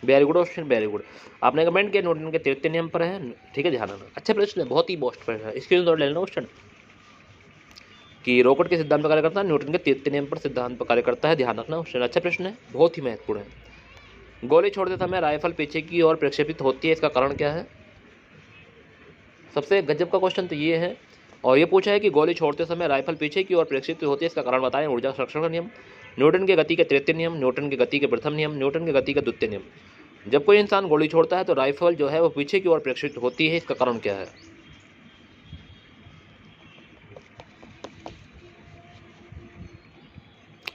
Very good question, very good. आपने कमेंट किया न्यूटन के तृतीय नियम पर है, ठीक है, ध्यान रखना। अच्छा प्रश्न है, बहुत ही बेस्ट प्रश्न है, इसके लिए ले लेना क्वेश्चन कि रॉकेट के सिद्धांत पर कार्य करता है, न्यूटन के तृतीय नियम पर सिद्धांत पर कार्य करता है, ध्यान रखना क्वेश्चन। अच्छा प्रश्न है, बहुत ही महत्वपूर्ण है। गोली छोड़ते समय राइफल पीछे की ओर प्रक्षेपित होती है, इसका कारण क्या है। सबसे गजब का क्वेश्चन तो ये है, और ये पूछा है कि गोली छोड़ते समय राइफल पीछे की ओर प्रक्षेपित होती है, इसका कारण बताएं। ऊर्जा संरक्षण का नियम, न्यूटन के गति के तृतीय नियम, न्यूटन के गति के प्रथम नियम, न्यूटन के गति का द्वितीय नियम। जब कोई इंसान गोली छोड़ता है तो राइफल जो है वो पीछे की ओर प्रक्षेपित होती है, इसका कारण क्या है।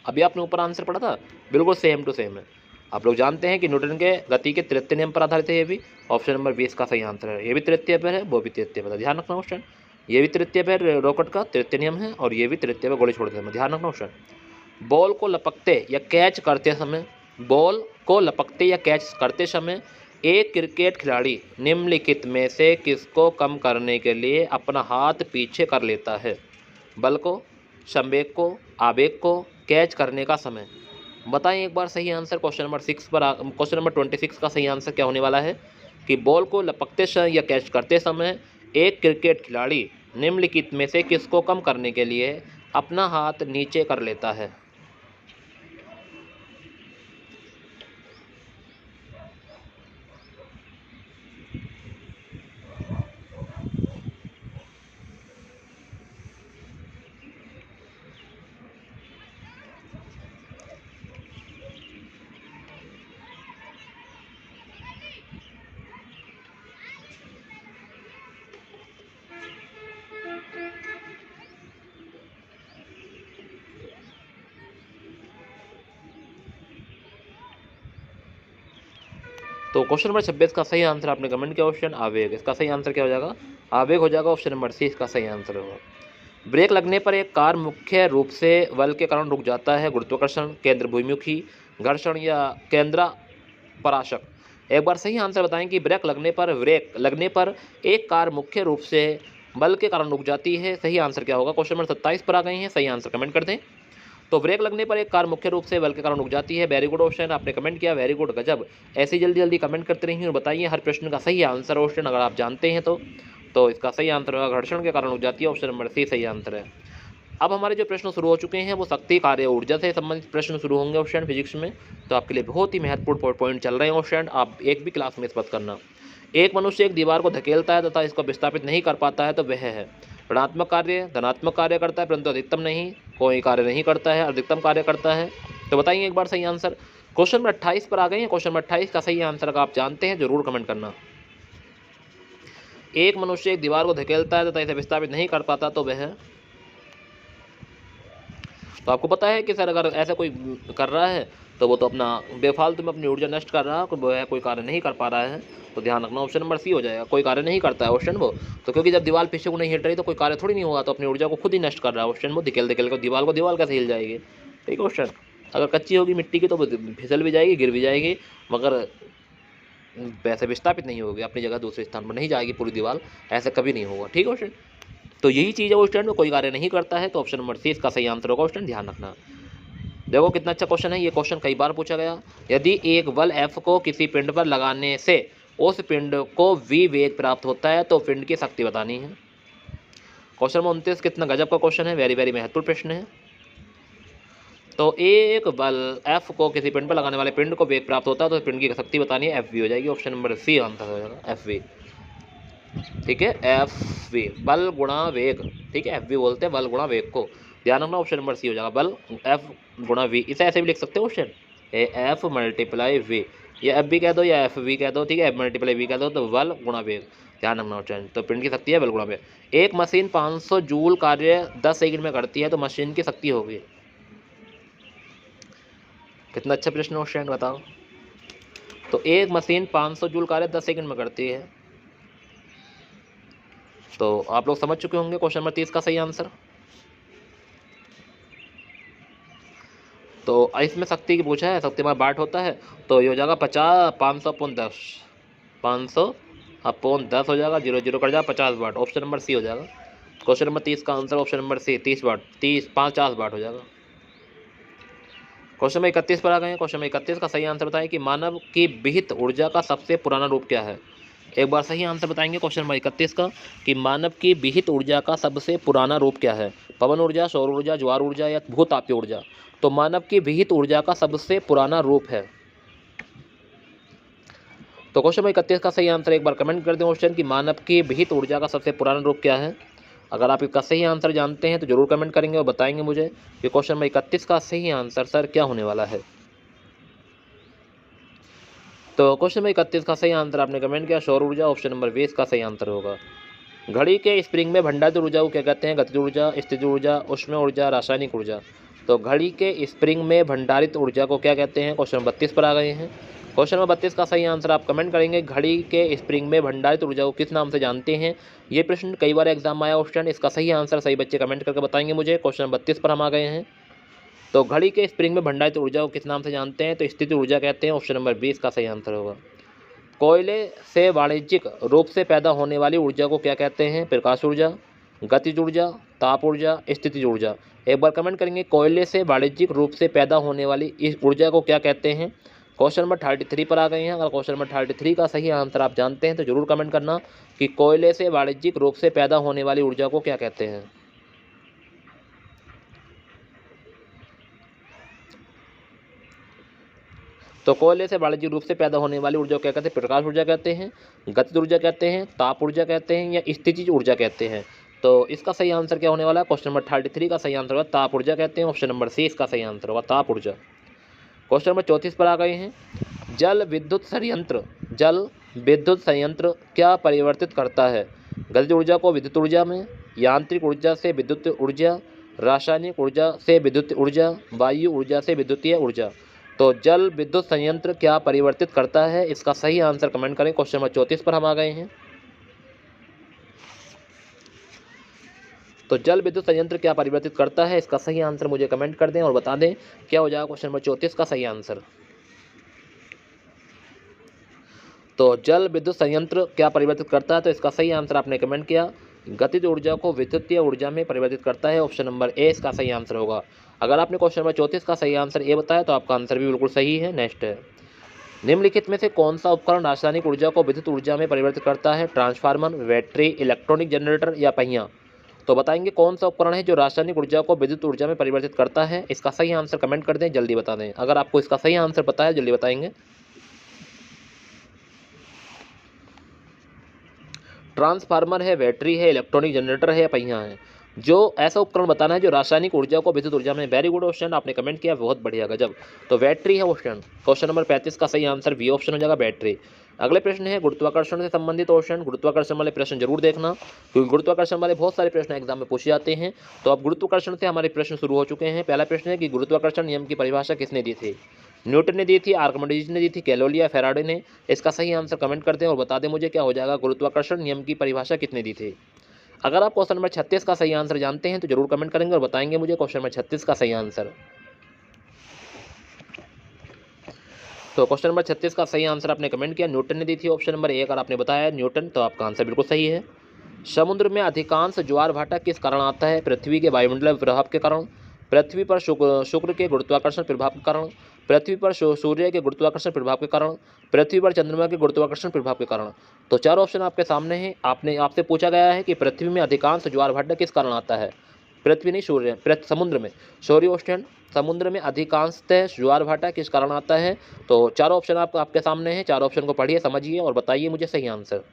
अभी आपने ऊपर आंसर पढ़ा था, बिल्कुल सेम टू सेम है। आप लोग जानते हैं कि न्यूटन के गति के तृतीय नियम पर आधारित है ये भी। ऑप्शन नंबर 20 का सही आंसर है। ये भी तृतीय पर है, वो भी तृतीय पर है, ध्यान रखना क्वेश्चन। ये भी तृतीय पर रॉकेट का तृतीय नियम है, और ये भी तृतीय पर गोली छोड़ते समय, ध्यान रखना क्वेश्चन। बॉल को लपकते या कैच करते समय, बॉल को लपकते या कैच करते समय एक क्रिकेट खिलाड़ी निम्नलिखित में से किसको कम करने के लिए अपना हाथ पीछे कर लेता है। बल को, संवेग को, आवेग को, कैच करने का समय। बताएं एक बार सही आंसर। क्वेश्चन नंबर 6 पर क्वेश्चन नंबर 26 का सही आंसर क्या होने वाला है कि बॉल को लपकते समय या कैच करते समय एक क्रिकेट खिलाड़ी निम्नलिखित में से किसको कम करने के लिए अपना हाथ नीचे कर लेता है। तो क्वेश्चन नंबर 26 का सही आंसर आपने कमेंट किया ऑप्शन आवेग। इसका सही आंसर क्या हो जाएगा? आवेग हो जाएगा। ऑप्शन नंबर सी इसका सही आंसर होगा। ब्रेक लगने पर एक कार मुख्य रूप से बल के कारण रुक जाता है। गुरुत्वाकर्षण, केंद्र भूमिमुखी, घर्षण या केंद्रापराशक। एक बार सही आंसर बताएं कि ब्रेक लगने पर एक कार मुख्य रूप से बल के कारण रुक जाती है। सही आंसर क्या होगा? क्वेश्चन नंबर 27 पर आ गए हैं। सही आंसर कमेंट कर दें। तो ब्रेक लगने पर एक कार मुख्य रूप से बल के कारण रुक जाती है। वेरी गुड ऑप्शन, आपने कमेंट किया, वेरी गुड, गजब। ऐसे जल्दी जल्दी कमेंट करते रहिए और बताइए हर प्रश्न का सही आंसर ऑप्शन अगर आप जानते हैं तो इसका सही आंसर होगा घर्षण के कारण रुक जाती है। ऑप्शन नंबर सी सही आंसर है। अब हमारे जो प्रश्न शुरू हो चुके हैं वो शक्ति, कार्य, ऊर्जा से संबंधित प्रश्न शुरू होंगे ऑप्शन फिजिक्स में। तो आपके लिए बहुत ही महत्वपूर्ण पॉइंट चल रहे हैं ऑप्शन, आप एक भी क्लास मिस मत करना। एक मनुष्य एक दीवार को धकेलता है तथा इसको विस्थापित नहीं कर पाता है तो वह है ऋणात्मक कार्य, धनात्मक कार्य करता है परंतु अधिकतम नहीं, कोई कार्य नहीं करता है, अधिकतम कार्य करता है। तो बताइए एक बार सही आंसर। क्वेश्चन नंबर 28 पर आ गए हैं। क्वेश्चन नंबर 28 का सही आंसर अगर आप जानते हैं जरूर कमेंट करना। एक मनुष्य एक दीवार को धकेलता है तथा इसे विस्थापित नहीं कर पाता तो वह, तो आपको पता है कि सर अगर ऐसा कोई कर रहा है तो वो तो अपना बेफालतू में अपनी ऊर्जा नष्ट कर रहा है, वह कोई कार्य नहीं कर पा रहा है। तो ध्यान रखना ऑप्शन नंबर सी हो जाएगा, कोई कार्य नहीं करता है ऑप्शन वो। तो क्योंकि जब दीवार पीछे को नहीं हिट रही तो कोई कार्य थोड़ी नहीं होगा, तो अपनी ऊर्जा को खुद ही नष्ट कर रहा है ऑप्शन वो। धकेल को दीवार कैसे हिल जाएगी? ठीक है ऑप्शन। अगर कच्ची होगी मिट्टी की तो फिसल भी जाएगी, गिर भी जाएगी, मगर वैसे विस्थापित नहीं होगी, अपनी जगह दूसरे स्थान पर नहीं जाएगी पूरी दीवार, ऐसा कभी नहीं होगा। ठीक है ऑप्शन। तो यही चीज़ है ऑप्शन में, कोई कार्य नहीं करता है। तो ऑप्शन नंबर सी इसका सही आंसर होगा ऑप्शन, ध्यान रखना। देखो कितना अच्छा क्वेश्चन है ये, क्वेश्चन कई बार पूछा गया। यदि एक बल F को किसी पिंड पर लगाने से उस पिंड को v वेग प्राप्त होता है तो पिंड की शक्ति बतानी है। क्वेश्चन नंबर 29 कितना गजब का क्वेश्चन है, वेरी वेरी महत्वपूर्ण प्रश्न है। तो एक बल F को किसी पिंड पर लगाने वाले पिंड को वेग प्राप्त होता है तो पिंड की शक्ति बतानी है, FV हो जाएगी। ऑप्शन नंबर सी आंसर हो जाएगा, FV। ठीक है, FV बल गुणा वेग। ठीक है, FV बोलते हैं बल गुणा वेग को, ध्यान रखना। ऑप्शन नंबर सी हो जाएगा बल F गुणा V। इसे ऐसे भी लिख सकते हो ऑप्शन, F मल्टीप्लाई V, या F भी कह दो या FV कह दो। ठीक है, F मल्टीप्लाई V कह दो तो बल गुणा वेग, ध्यान रखना ऑप्शन। तो पिंड की शक्ति है बल गुणा वेग। एक मशीन 500 जूल कार्य 10 सेकंड में करती है तो मशीन की शक्ति होगी। कितना अच्छा प्रश्न ऑप्शन बताओ। तो एक मशीन 500 जूल कार्य 10 सेकंड में करती है, तो आप लोग समझ चुके होंगे क्वेश्चन नंबर 30 का सही आंसर। तो इसमें शक्ति की पूछा है, शक्ति में बाट होता है तो ये हो जाएगा 50 500 अपॉन 10, 500 अपॉन 10 हो जाएगा, 0 0 कट जाएगा, 50 वाट। ऑप्शन नंबर सी हो जाएगा क्वेश्चन नंबर 30 का आंसर, ऑप्शन नंबर सी 30 वाट, 50 वाट हो जाएगा। क्वेश्चन नंबर 31 पर आ गए हैं। क्वेश्चन नंबर 31 का सही आंसर बताएं कि मानव की विहित ऊर्जा का सबसे पुराना रूप क्या है। एक बार सही आंसर बताएंगे क्वेश्चन नंबर 31 का कि मानव की विहित ऊर्जा का सबसे पुराना रूप क्या है। पवन ऊर्जा, सौर ऊर्जा, ज्वार ऊर्जा या भूतापीय ऊर्जा। तो मानव की विहित ऊर्जा का सबसे पुराना रूप है। तो क्वेश्चन नंबर 31 का सही आंसर एक बार कमेंट कर दें क्वेश्चन कि मानव की विहित ऊर्जा का सबसे पुराना रूप क्या है। अगर आप इसका सही आंसर जानते हैं तो जरूर कमेंट करेंगे और बताएंगे मुझे कि क्वेश्चन नंबर 31 का सही आंसर सर क्या होने वाला है। तो क्वेश्चन नंबर 31 का सही आंसर आपने कमेंट किया सौर ऊर्जा, ऑप्शन नंबर 20 का सही आंसर होगा। घड़ी के स्प्रिंग में भंडारित ऊर्जा को क्या कहते हैं। गतिज ऊर्जा, स्थितिज ऊर्जा, ऊष्म ऊर्जा, रासायनिक ऊर्जा। तो घड़ी के स्प्रिंग में भंडारित ऊर्जा को क्या कहते हैं। क्वेश्चन नंबर 32 पर आ गए हैं। क्वेश्चन नंबर 32 का सही आंसर आप कमेंट करेंगे। घड़ी के स्प्रिंग में भंडारित ऊर्जा को किस नाम से जानते हैं। ये प्रश्न कई बार एग्जाम में आया ऑप्शन, इसका सही आंसर सही बच्चे कमेंट करके बताएंगे मुझे। क्वेश्चन नंबर 32 पर हम आ गए हैं। तो घड़ी के स्प्रिंग में भंडारित ऊर्जा को किस नाम से जानते हैं। तो स्थिति ऊर्जा कहते हैं, ऑप्शन नंबर 20 का सही आंसर होगा। कोयले से वाणिज्यिक रूप से पैदा होने वाली ऊर्जा को क्या कहते हैं। प्रकाश ऊर्जा, गतिज ऊर्जा, ताप ऊर्जा, स्थितिज ऊर्जा। एक बार कमेंट करेंगे कोयले से वाणिज्यिक रूप से पैदा होने वाली इस ऊर्जा को क्या कहते हैं। क्वेश्चन नंबर 33 पर आ गए हैं। अगर क्वेश्चन नंबर 33 का सही आंसर आप जानते हैं तो जरूर कमेंट करना कि कोयले से वाणिज्यिक रूप से पैदा होने वाली ऊर्जा को क्या कहते हैं। तो कोयले से वाणिज्यिक रूप से पैदा होने वाली ऊर्जा को क्या कहते हैं। प्रकाश ऊर्जा कहते हैं, गतिज ऊर्जा कहते हैं, ताप ऊर्जा कहते हैं या स्थितिज ऊर्जा कहते हैं। तो इसका सही आंसर क्या होने वाला है। क्वेश्चन नंबर 33 का सही आंसर होगा ताप ऊर्जा कहते हैं, ऑप्शन नंबर सी इसका सही आंसर होगा ताप ऊर्जा। क्वेश्चन नंबर 34 पर आ गए हैं। जल विद्युत संयंत्र क्या परिवर्तित करता है। गतिज ऊर्जा को विद्युत ऊर्जा में, यांत्रिक ऊर्जा से विद्युत ऊर्जा, रासायनिक ऊर्जा से विद्युत ऊर्जा, वायु ऊर्जा से विद्युतीय ऊर्जा। तो जल विद्युत संयंत्र क्या परिवर्तित करता है, इसका सही आंसर कमेंट करें। क्वेश्चन नंबर 34 पर हम आ गए हैं। तो जल विद्युत संयंत्र क्या परिवर्तित करता है, इसका सही आंसर मुझे कमेंट कर दें और बता दें क्या हो जाएगा क्वेश्चन नंबर 34 का सही आंसर। तो जल विद्युत संयंत्र क्या परिवर्तित करता है, तो इसका सही आंसर आपने कमेंट किया, गतिज ऊर्जा को विद्युतीय ऊर्जा में परिवर्तित करता है। ऑप्शन नंबर ए इसका सही आंसर होगा। अगर आपने क्वेश्चन नंबर 34 का सही आंसर ए बताया तो आपका आंसर भी बिल्कुल सही है। नेक्स्ट है, निम्नलिखित में से कौन सा उपकरण रासायनिक ऊर्जा को विद्युत ऊर्जा में परिवर्तित करता है, ट्रांसफार्मर, बैटरी, इलेक्ट्रॉनिक जनरेटर या पहिया। तो बताएंगे कौन सा उपकरण है जो रासायनिक ऊर्जा को विद्युत ऊर्जा में परिवर्तित करता है, इसका सही आंसर कमेंट कर दें, जल्दी बता दें। अगर आपको इसका सही आंसर पता है जल्दी बताएंगे। ट्रांसफार्मर है, बैटरी है, इलेक्ट्रॉनिक जनरेटर है या पहिया है। जो ऐसा उपकरण बताना है जो रासायनिक ऊर्जा को विद्युत ऊर्जा में, वेरी गुड ऑप्शन आपने कमेंट किया, बहुत बढ़िया गजब। तो बैटरी है ऑप्शन। क्वेश्चन नंबर 35 का सही आंसर बी ऑप्शन हो जाएगा, बैटरी। अगले प्रश्न है गुरुत्वाकर्षण से संबंधित ऑप्शन। गुरुत्वाकर्षण वाले प्रश्न जरूर देखना, क्योंकि गुरुत्वाकर्षण वाले बहुत सारे प्रश्न एग्जाम में पूछे जाते हैं। तो अब गुरुत्वाकर्षण से हमारे प्रश्न शुरू हो चुके हैं। पहला प्रश्न है कि गुरुत्वाकर्षण नियम की परिभाषा किसने दी थी, न्यूटन ने दी थी, आर्किमिडीज ने दी थी, गैलीलियो या फैराडे ने। इसका सही आंसर कमेंट कर दें और बता दें मुझे क्या हो जाएगा, गुरुत्वाकर्षण नियम की परिभाषा किसने दी थी। अगर आप क्वेश्चन नंबर 36 का सही आंसर जानते हैं तो जरूर कमेंट करेंगे और बताएंगे मुझे क्वेश्चन नंबर 36 का सही आंसर। तो क्वेश्चन नंबर 36 का सही आंसर आपने कमेंट किया, न्यूटन ने दी थी। ऑप्शन नंबर ए अगर आपने बताया न्यूटन तो आपका आंसर बिल्कुल सही है। समुद्र में अधिकांश ज्वार भाटा किस कारण आता है, पृथ्वी के वायुमंडलीय प्रभाव के कारण, पृथ्वी पर शुक्र के गुरुत्वाकर्षण प्रभाव के कारण, पृथ्वी पर सूर्य के गुरुत्वाकर्षण प्रभाव के कारण, पृथ्वी पर चंद्रमा के गुरुत्वाकर्षण प्रभाव के कारण। तो चार ऑप्शन आपके सामने हैं। आपसे पूछा गया है कि पृथ्वी में अधिकांश ज्वार भाटा किस कारण आता है, पृथ्वी नहीं सूर्य, समुद्र में, सॉरी ऑप्शन, समुद्र में अधिकांशतः ज्वार भाटा किस कारण आता है। तो चार ऑप्शन आपके सामने हैं, चार ऑप्शन को पढ़िए, समझिए और बताइए मुझे सही आंसर।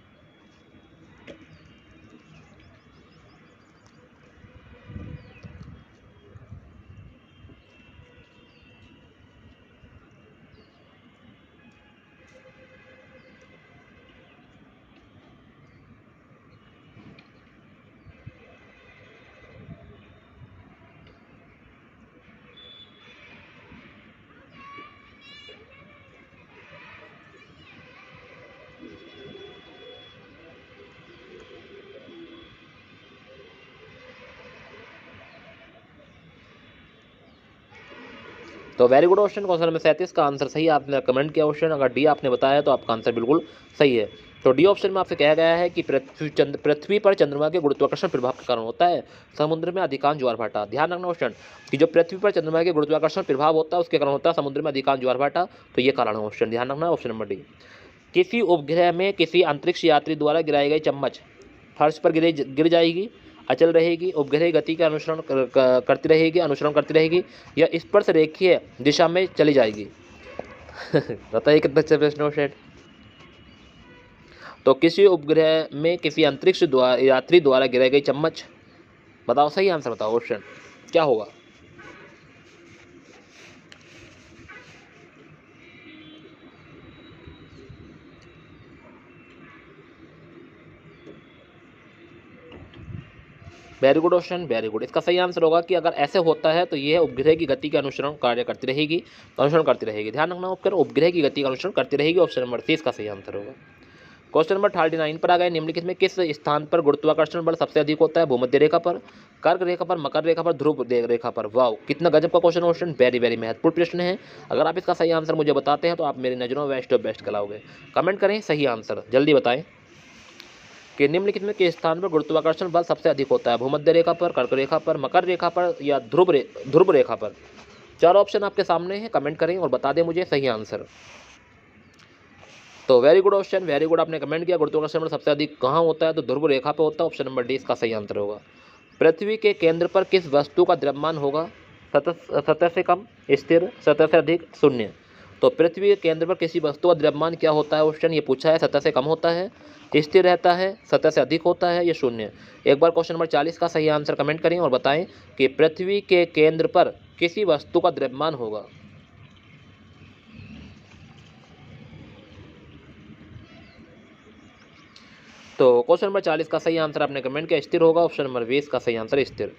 तो very good option, question number 37 का आंसर सही आपने कमेंट किया ऑप्शन। अगर डी आपने बताया तो आपका आंसर बिल्कुल सही है। तो डी ऑप्शन में आपसे कहा गया है कि पृथ्वी पर चंद्रमा के गुरुत्वाकर्षण प्रभाव के कारण होता है समुद्र में अधिकांश ज्वार भाटा। ध्यान रखना ऑप्शन कि जो पृथ्वी पर चंद्रमा के गुरुत्वाकर्षण प्रभाव होता है उसके कारण होता है समुद्र में अधिकांश ज्वार भाटा। तो ये कारण है ऑप्शन, ध्यान रखना ऑप्शन नंबर डी। किसी उपग्रह में किसी अंतरिक्ष यात्री द्वारा गिराई गई चम्मच फर्श पर गिर जाएगी, अचल रहेगी, उपग्रह गति का अनुसरण करती रहेगी या स्पर्श रेखीय दिशा में चली जाएगी। बताइए कितना अच्छा प्रश्न हो शेट। तो किसी उपग्रह में किसी अंतरिक्ष यात्री द्वारा गिराई गई चम्मच, बताओ सही आंसर बताओ ऑप्शन क्या होगा। Very good option, very good. इसका सही आंसर होगा कि अगर ऐसे होता है तो यह उपग्रह की गति का अनुसरण करती रहेगी। ध्यान रखना उपग्रह की गति का अनुसरण करती रहेगी। ऑप्शन नंबर 30 का सही आंसर होगा। क्वेश्चन नंबर 39 पर आ गए। निम्नलिखित में किस स्थान पर गुरुत्वाकर्षण बल सबसे अधिक होता है, भूमध्य रेखा पर, कर्क रेखा पर, मकर रेखा पर, ध्रुव रेखा पर। वाह कितना गजब का क्वेश्चन ऑप्शन, वेरी वेरी महत्वपूर्ण प्रश्न है। अगर आप इसका सही आंसर मुझे बताते हैं तो आप मेरी नज़रों में बेस्ट ऑफ बेस्ट कहलाओगे। कमेंट करें सही आंसर, जल्दी बताएं कि निम्नलिखित में किस स्थान पर गुरुत्वाकर्षण बल सबसे अधिक होता है, भूमध्य रेखा पर, कर्क रेखा पर, मकर रेखा पर या ध्रुव रेखा पर। चार ऑप्शन आपके सामने हैं, कमेंट करें और बता दें मुझे सही आंसर। तो very good option, very good आपने कमेंट किया, गुरुत्वाकर्षण बल सबसे अधिक कहाँ होता है, तो ध्रुव रेखा पर होता है। ऑप्शन नंबर डी इसका सही आंसर होगा। पृथ्वी के केंद्र पर किस वस्तु का द्रव्यमान होगा, सतह से कम, स्थिर, सतह से अधिक, शून्य। तो पृथ्वी के केंद्र पर किसी वस्तु का द्रव्यमान क्या होता है ऑप्शन, ये पूछा है, सतह से कम होता है, स्थिर रहता है, सतह से अधिक होता है, या शून्य। एक बार क्वेश्चन नंबर 40 का सही आंसर कमेंट करें और बताएं कि पृथ्वी के केंद्र पर किसी वस्तु का द्रव्यमान होगा। तो क्वेश्चन नंबर 40 का सही आंसर आपने कमेंट किया, स्थिर होगा। ऑप्शन नंबर 20 का सही आंसर स्थिर।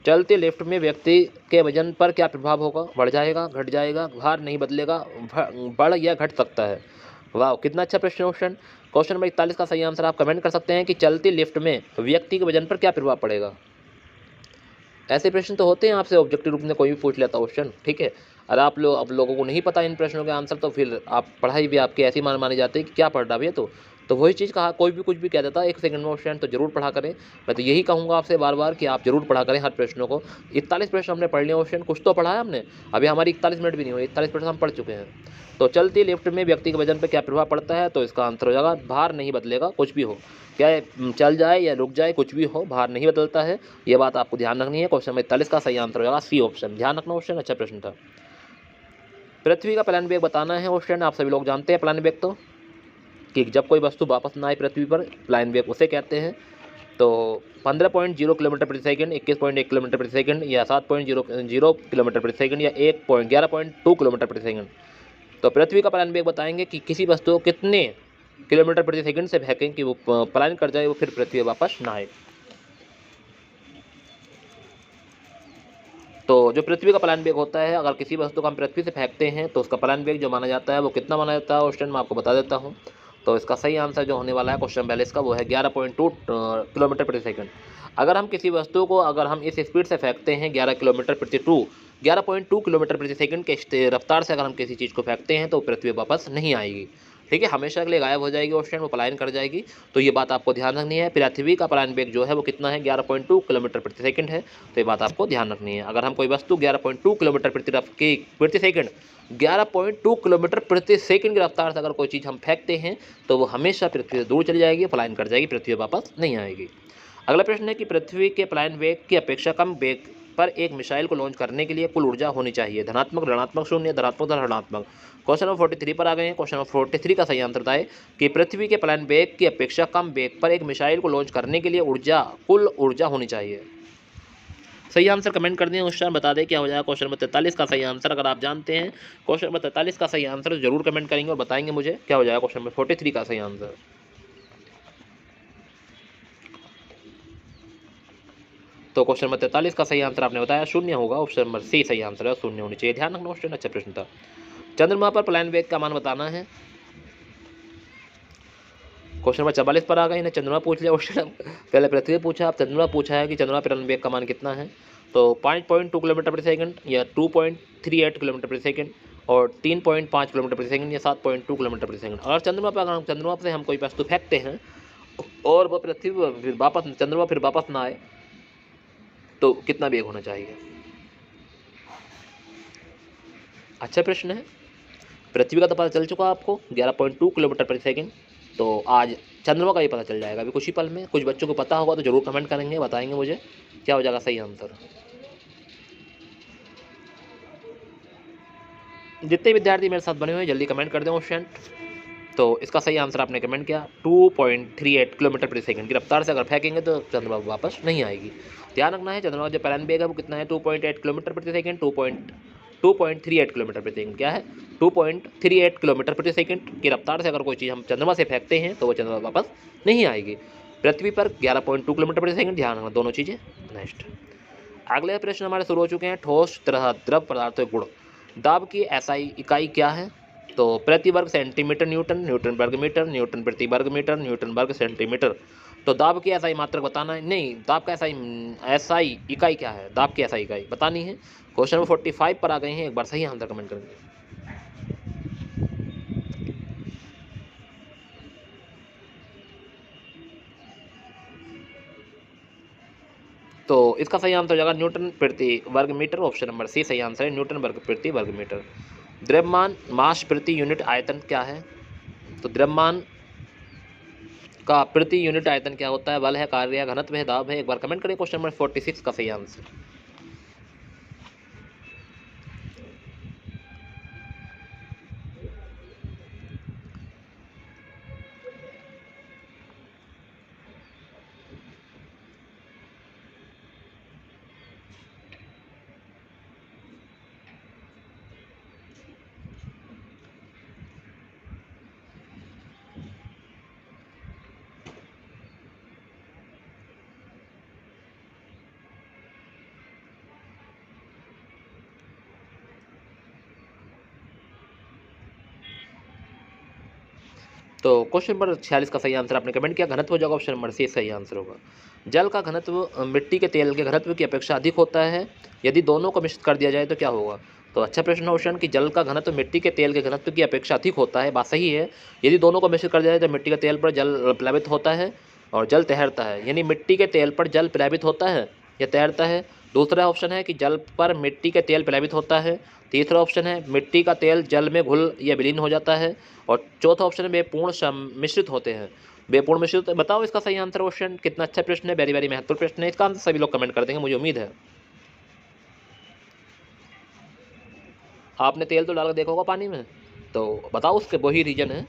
चलते लिफ्ट में व्यक्ति के वजन पर क्या प्रभाव होगा? बढ़ जाएगा, घट जाएगा, भार नहीं बदलेगा, बढ़ या घट सकता है। वाह, कितना अच्छा प्रश्न क्वेश्चन। क्वेश्चन नंबर 41 का सही आंसर आप कमेंट कर सकते हैं कि चलती लिफ्ट में व्यक्ति के वजन पर क्या प्रभाव पड़ेगा। ऐसे प्रश्न तो होते हैं, आपसे ऑब्जेक्टिव रूप में कोई भी पूछ लेता क्वेश्चन, ठीक है। अगर आप लोगों को नहीं पता इन प्रश्नों के आंसर, तो फिर आप पढ़ाई भी आपकी ऐसी मानी जाती है कि क्या पढ़ रहा भैया। तो वही चीज़ कहा, कोई भी कुछ भी कह देता है 1 सेकंड में क्वेश्चन, तो जरूर पढ़ा करें। मैं तो यही कहूँगा आपसे बार बार कि आप जरूर पढ़ा करें हर प्रश्नों को। 41 प्रश्न हमने पढ़ लिए क्वेश्चन, कुछ तो पढ़ा है हमने। अभी हमारी 41 मिनट भी नहीं हुई, 41 प्रश्न हम पढ़ चुके हैं। तो चलती लिफ्ट में व्यक्ति के वजन पर क्या प्रभाव पड़ता है, तो इसका आंसर हो जाएगा भार नहीं बदलेगा, कुछ भी हो, क्या चल जाए या रुक जाए, कुछ भी हो, भार नहीं बदलता है। ये बात आपको ध्यान रखनी है। क्वेश्चन नंबर 41 का सही आंसर हो जाएगा सी ऑप्शन। ध्यान रखना क्वेश्चन अच्छा प्रश्न था। पृथ्वी का प्लान वेग बताना है क्वेश्चन। आप सभी लोग जानते हैं प्लान वेग तो, कि जब कोई वस्तु वापस ना आए पृथ्वी पर, प्लान वेग उसे कहते हैं। तो 15.0 किलोमीटर प्रति सेकंड, 21.1 किलोमीटर प्रति सेकंड, या 7.00 किलोमीटर प्रति सेकंड, या 11.2 किलोमीटर प्रति सेकंड। तो पृथ्वी का प्लान वेग बताएंगे कि किसी वस्तु को कितने किलोमीटर प्रति सेकंड से फेंकें कि वो पलायन कर जाए, वो फिर पृथ्वी वापस ना आए। तो जो पृथ्वी का पलायन वेग होता है, अगर किसी वस्तु को हम पृथ्वी से फेंकते हैं तो उसका पलायन वेग जो माना जाता है वो कितना माना जाता है क्वेश्चन मैं आपको बता देता हूँ। तो इसका सही आंसर जो होने वाला है क्वेश्चन 42 का, वो है 11.2 किलोमीटर प्रति सेकंड। अगर हम किसी वस्तु को अगर हम इस स्पीड से फेंकते हैं 11.2 किलोमीटर प्रति सेकंड के रफ्तार से अगर हम किसी चीज़ को फेंकते हैं तो पृथ्वी वापस नहीं आएगी, ठीक है, हमेशा के लिए गायब हो जाएगी क्वेश्चन, वो पलायन कर जाएगी। तो ये बात आपको ध्यान रखनी है। पृथ्वी का पलायन वेग जो है वो कितना है, 11.2 किलोमीटर प्रति सेकंड है। तो ये बात आपको ध्यान रखनी है। अगर हम कोई वस्तु 11.2 किलोमीटर प्रति सेकंड 11.2 किलोमीटर प्रति सेकंड की रफ्तार से अगर कोई चीज़ हम फेंकते हैं तो वो हमेशा पृथ्वी से दूर चली जाएगी, पलायन कर जाएगी, पृथ्वी वापस नहीं आएगी। अगला प्रश्न है कि पृथ्वी के पलायन वेग की अपेक्षा कम वेग पर एक मिसाइल को लॉन्च करने के लिए कुल ऊर्जा होनी चाहिए, धनात्मक, ऋणात्मक, शून्य, धनात्मक, ऋणात्मक। क्वेश्चन नंबर 43 पर आ गए हैं। क्वेश्चन नंबर 43 का सही आंसर बताए कि पृथ्वी के पलायन वेग की अपेक्षा कम वेग पर एक मिसाइल को लॉन्च करने के लिए कुल ऊर्जा होनी चाहिए। सही आंसर कमेंट कर दें, उस टाइम बता दें क्या हो जाएगा क्वेश्चन नंबर 43 का सही आंसर। अगर आप जानते हैं क्वेश्चन नंबर 43 का सही आंसर तो जरूर कमेंट करेंगे और बताएंगे मुझे क्या हो जाएगा क्वेश्चन नंबर 43 का सही आंसर। तो क्वेश्चन नंबर 43 का सही आंसर आपने बताया शून्य होगा, ऑप्शन नंबर सी सही आंसर है, शून्य होनी चाहिए। ध्यान रखना क्वेश्चन अच्छा प्रश्न था। चंद्रमा पर पलायन वेग का मान बताना है। क्वेश्चन नंबर 44 पर आ गए, इन्हें चंद्रमा पूछ लिया क्वेश्चन। पहले पृथ्वी पूछा, अब चंद्रमा पूछा है कि चंद्रमा पर पलायन वेग का मान कितना है। तो 5.2 किलोमीटर प्रति सेकंड, या 2.38 किलोमीटर प्रति सेकंड, और 3.5 किलोमीटर प्रति सेकंड, या 7.2 किलोमीटर प्रति सेकंड। अगर चंद्रमा से हम कोई वस्तु फेंकते हैं और वह पृथ्वी फिर वापस चंद्रमा फिर वापस ना आए तो कितना वेग होना चाहिए। अच्छा प्रश्न है। पृथ्वी का तो पता चल चुका आपको 11.2 किलोमीटर प्रति सेकंड। तो आज चंद्रमा का ही पता चल जाएगा अभी कुछ ही पल में। कुछ बच्चों को पता होगा तो जरूर कमेंट करेंगे, बताएंगे मुझे क्या हो जाएगा सही आंसर। जितने विद्यार्थी मेरे साथ बने हुए हैं जल्दी कमेंट कर दें क्वेश्चन। तो इसका सही आंसर आपने कमेंट किया 2.38 किलोमीटर प्रति सेकंड की रफ्तार से अगर फेंकेंगे तो चंद्रमा वापस नहीं आएगी। ध्यान रखना है चंद्रमा का जो पलायन वेग है वो कितना है, 2.8 किलोमीटर प्रति सेकंड, 2.38 किलोमीटर प्रति सेकंड। क्या है, 2.38 किलोमीटर प्रति सेकंड की रफ्तार से अगर कोई चीज़ हम चंद्रमा से फेंकते हैं तो वो चंद्रमा वापस नहीं आएगी। पृथ्वी पर 11.2 किलोमीटर प्रति सेकंड। ध्यान रखना दोनों चीज़ें। नेक्स्ट अगले प्रश्न हमारे शुरू हो चुके हैं। ठोस, तरह, द्रव पदार्थों के गुण। दाब की एसआई इकाई क्या है। तो प्रति वर्ग सेंटीमीटर न्यूटन, न्यूटन वर्ग मीटर, न्यूटन प्रति वर्ग मीटर, न्यूटन वर्ग सेंटीमीटर। तो दाब की एसआई मात्रक बताना है, नहीं दाब का एसआई इकाई क्या है, दाब की एसआई इकाई बतानी है। क्वेश्चन नंबर 45 पर आ गए हैं, एक बार सही आंसर कमेंट करेंगे। तो इसका सही आंसर हो जाएगा न्यूटन प्रति वर्ग मीटर, ऑप्शन नंबर सी सही आंसर है, न्यूटन वर्ग प्रति वर्ग मीटर। द्रव्यमान मास प्रति यूनिट आयतन क्या है। तो द्रव्यमान का प्रति यूनिट आयतन क्या होता है, बल है, कार्य है, घनत्व है, दाब है। एक बार कमेंट करें क्वेश्चन नंबर 46 का सही आंसर। तो क्वेश्चन नंबर 46 का सही आंसर आपने कमेंट किया, घनत्व हो जाएगा ऑप्शन नंबर सी सही आंसर होगा। जल का घनत्व मिट्टी के तेल के घनत्व की अपेक्षा अधिक होता है, यदि दोनों को मिश्रित कर दिया जाए तो क्या होगा। तो अच्छा प्रश्न है क्वेश्चन कि जल का घनत्व मिट्टी के तेल के घनत्व की अपेक्षा अधिक होता है, बात सही है। यदि दोनों को मिश्रित कर दिया जाए तो मिट्टी के तेल पर जल प्लावित होता है और जल तैरता है, यानी मिट्टी के तेल पर जल प्लावित होता है या तैरता है। दूसरा ऑप्शन है कि जल पर मिट्टी के तेल प्लावित होता है। तीसरा ऑप्शन है मिट्टी का तेल जल में घुल या विलीन हो जाता है। और चौथा ऑप्शन है वे पूर्ण मिश्रित होते हैं। वे पूर्ण मिश्रित, बताओ इसका सही आंसर क्वेश्चन। कितना अच्छा प्रश्न है, वेरी वेरी महत्वपूर्ण प्रश्न है। इसका आंसर सभी लोग कमेंट कर देंगे, मुझे उम्मीद है। आपने तेल तो डाल कर देखा होगा पानी में, तो बताओ उसके वही रीजन है,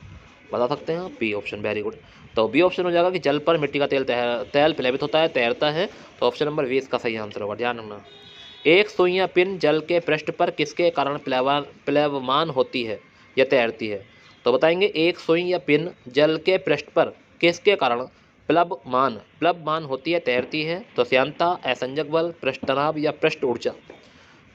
बता सकते हैं आप। B option, very good. तो बी ऑप्शन हो जाएगा कि जल पर मिट्टी का तेल प्लावित होता है, तैरता है। तो ऑप्शन नंबर बी इसका सही आंसर होगा, ध्यान रखना। एक सुई या पिन जल के पृष्ठ पर किसके कारण प्लवमान होती है या तैरती है। तो बताएंगे एक सुई या पिन जल के पृष्ठ पर किसके कारण प्लवमान होती है, तैरती है। तो श्यानता, असंजक बल, पृष्ठ तनाव या पृष्ठ ऊर्जा।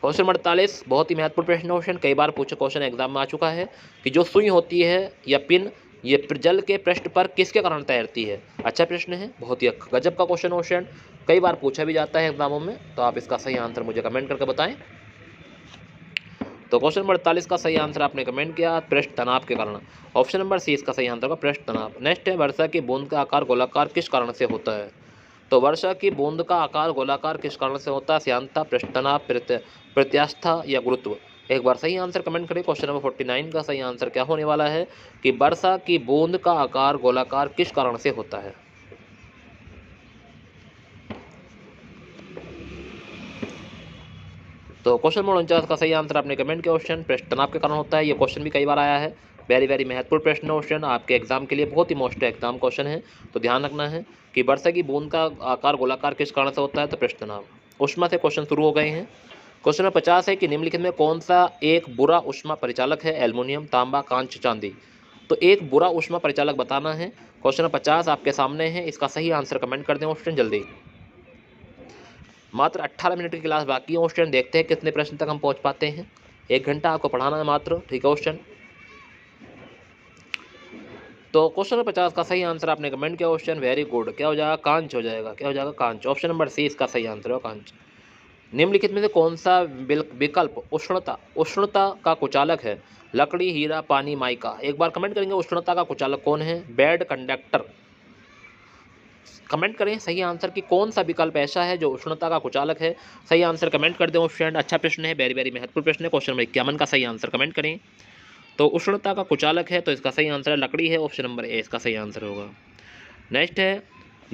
क्वेश्चन नंबर 48 बहुत ही महत्वपूर्ण प्रश्न क्वेश्चन, कई बार पूछा क्वेश्चन एग्जाम में आ चुका है कि जो सुई होती है या पिन ये जल के पृष्ठ पर किसके कारण तैरती है। अच्छा प्रश्न है, बहुत ही गजब का क्वेश्चन कई बार पूछा भी जाता है एग्जामों में। तो आप इसका सही आंसर मुझे कमेंट करके बताएं। तो क्वेश्चन नंबर 48 का सही आंसर आपने कमेंट किया, पृष्ठ तनाव के कारण। ऑप्शन नंबर सी इसका सही आंसर होगा, पृष्ठ तनाव। नेक्स्ट है वर्षा की बूंद का आकार गोलाकार किस कारण से होता है। तो वर्षा की बूंद का आकार गोलाकार किस कारण से होता है। श्यानता, पृष्ठ तनाव, प्रत्यास्था या गुरुत्व। एक बार सही आंसर कमेंट करें। क्वेश्चन नंबर 49 का सही आंसर क्या होने वाला है कि वर्षा की बूंद का आकार गोलाकार किस कारण से होता है। तो क्वेश्चन नंबर 49 का सही आंसर आपने कमेंट किया, क्वेश्चन पृष्ठ तनाव के कारण होता है। ये क्वेश्चन भी कई बार आया है, वेरी वेरी महत्वपूर्ण प्रश्न क्वेश्चन आपके एग्जाम के लिए, बहुत ही मोस्ट एग्जाम क्वेश्चन है। तो ध्यान रखना है कि वर्षा की बूंद का आकार गोलाकार किस कारण से होता है। तो पृष्ठ तनाव। ऊष्मा से क्वेश्चन शुरू हो गए हैं। क्वेश्चन नंबर 50 है कि निम्नलिखित में कौन सा एक बुरा ऊष्मा परिचालक है। एल्युमिनियम, तांबा, कांच, चांदी। तो एक बुरा ऊष्मा परिचालक बताना है। क्वेश्चन नंबर 50 आपके सामने है, इसका सही आंसर कमेंट कर दें क्वेश्चन जल्दी। मात्र 18 मिनट की क्लास बाकी है क्वेश्चन, देखते हैं कितने प्रश्न तक हम पहुंच पाते हैं। 1 घंटा आपको पढ़ाना है मात्र, ठीक है क्वेश्चन। तो क्वेश्चन नंबर 50 का सही आंसर आपने कमेंट किया क्वेश्चन, वेरी गुड। क्या हो जाएगा, कांच हो जाएगा। क्या हो जाएगा, कांच। ऑप्शन नंबर सी इसका सही आंसर है, कांच। निम्नलिखित में से कौन सा विकल्प उष्णता का कुचालक है। लकड़ी, हीरा, पानी, माइका। एक बार कमेंट करेंगे उष्णता का कुचालक कौन है। Bed, conductor. कमेंट करें सही आंसर कि कौन सा विकल्प ऐसा है जो उष्णता का कुचालक है। सही आंसर कमेंट कर दें फ्रेंड। अच्छा प्रश्न है, वेरी वेरी महत्वपूर्ण प्रश्न है। क्वेश्चन नंबर 51 का सही आंसर कमेंट करें। तो उष्णता का कुचालक है, तो इसका सही आंसर है लकड़ी है। ऑप्शन नंबर ए इसका सही आंसर होगा। नेक्स्ट है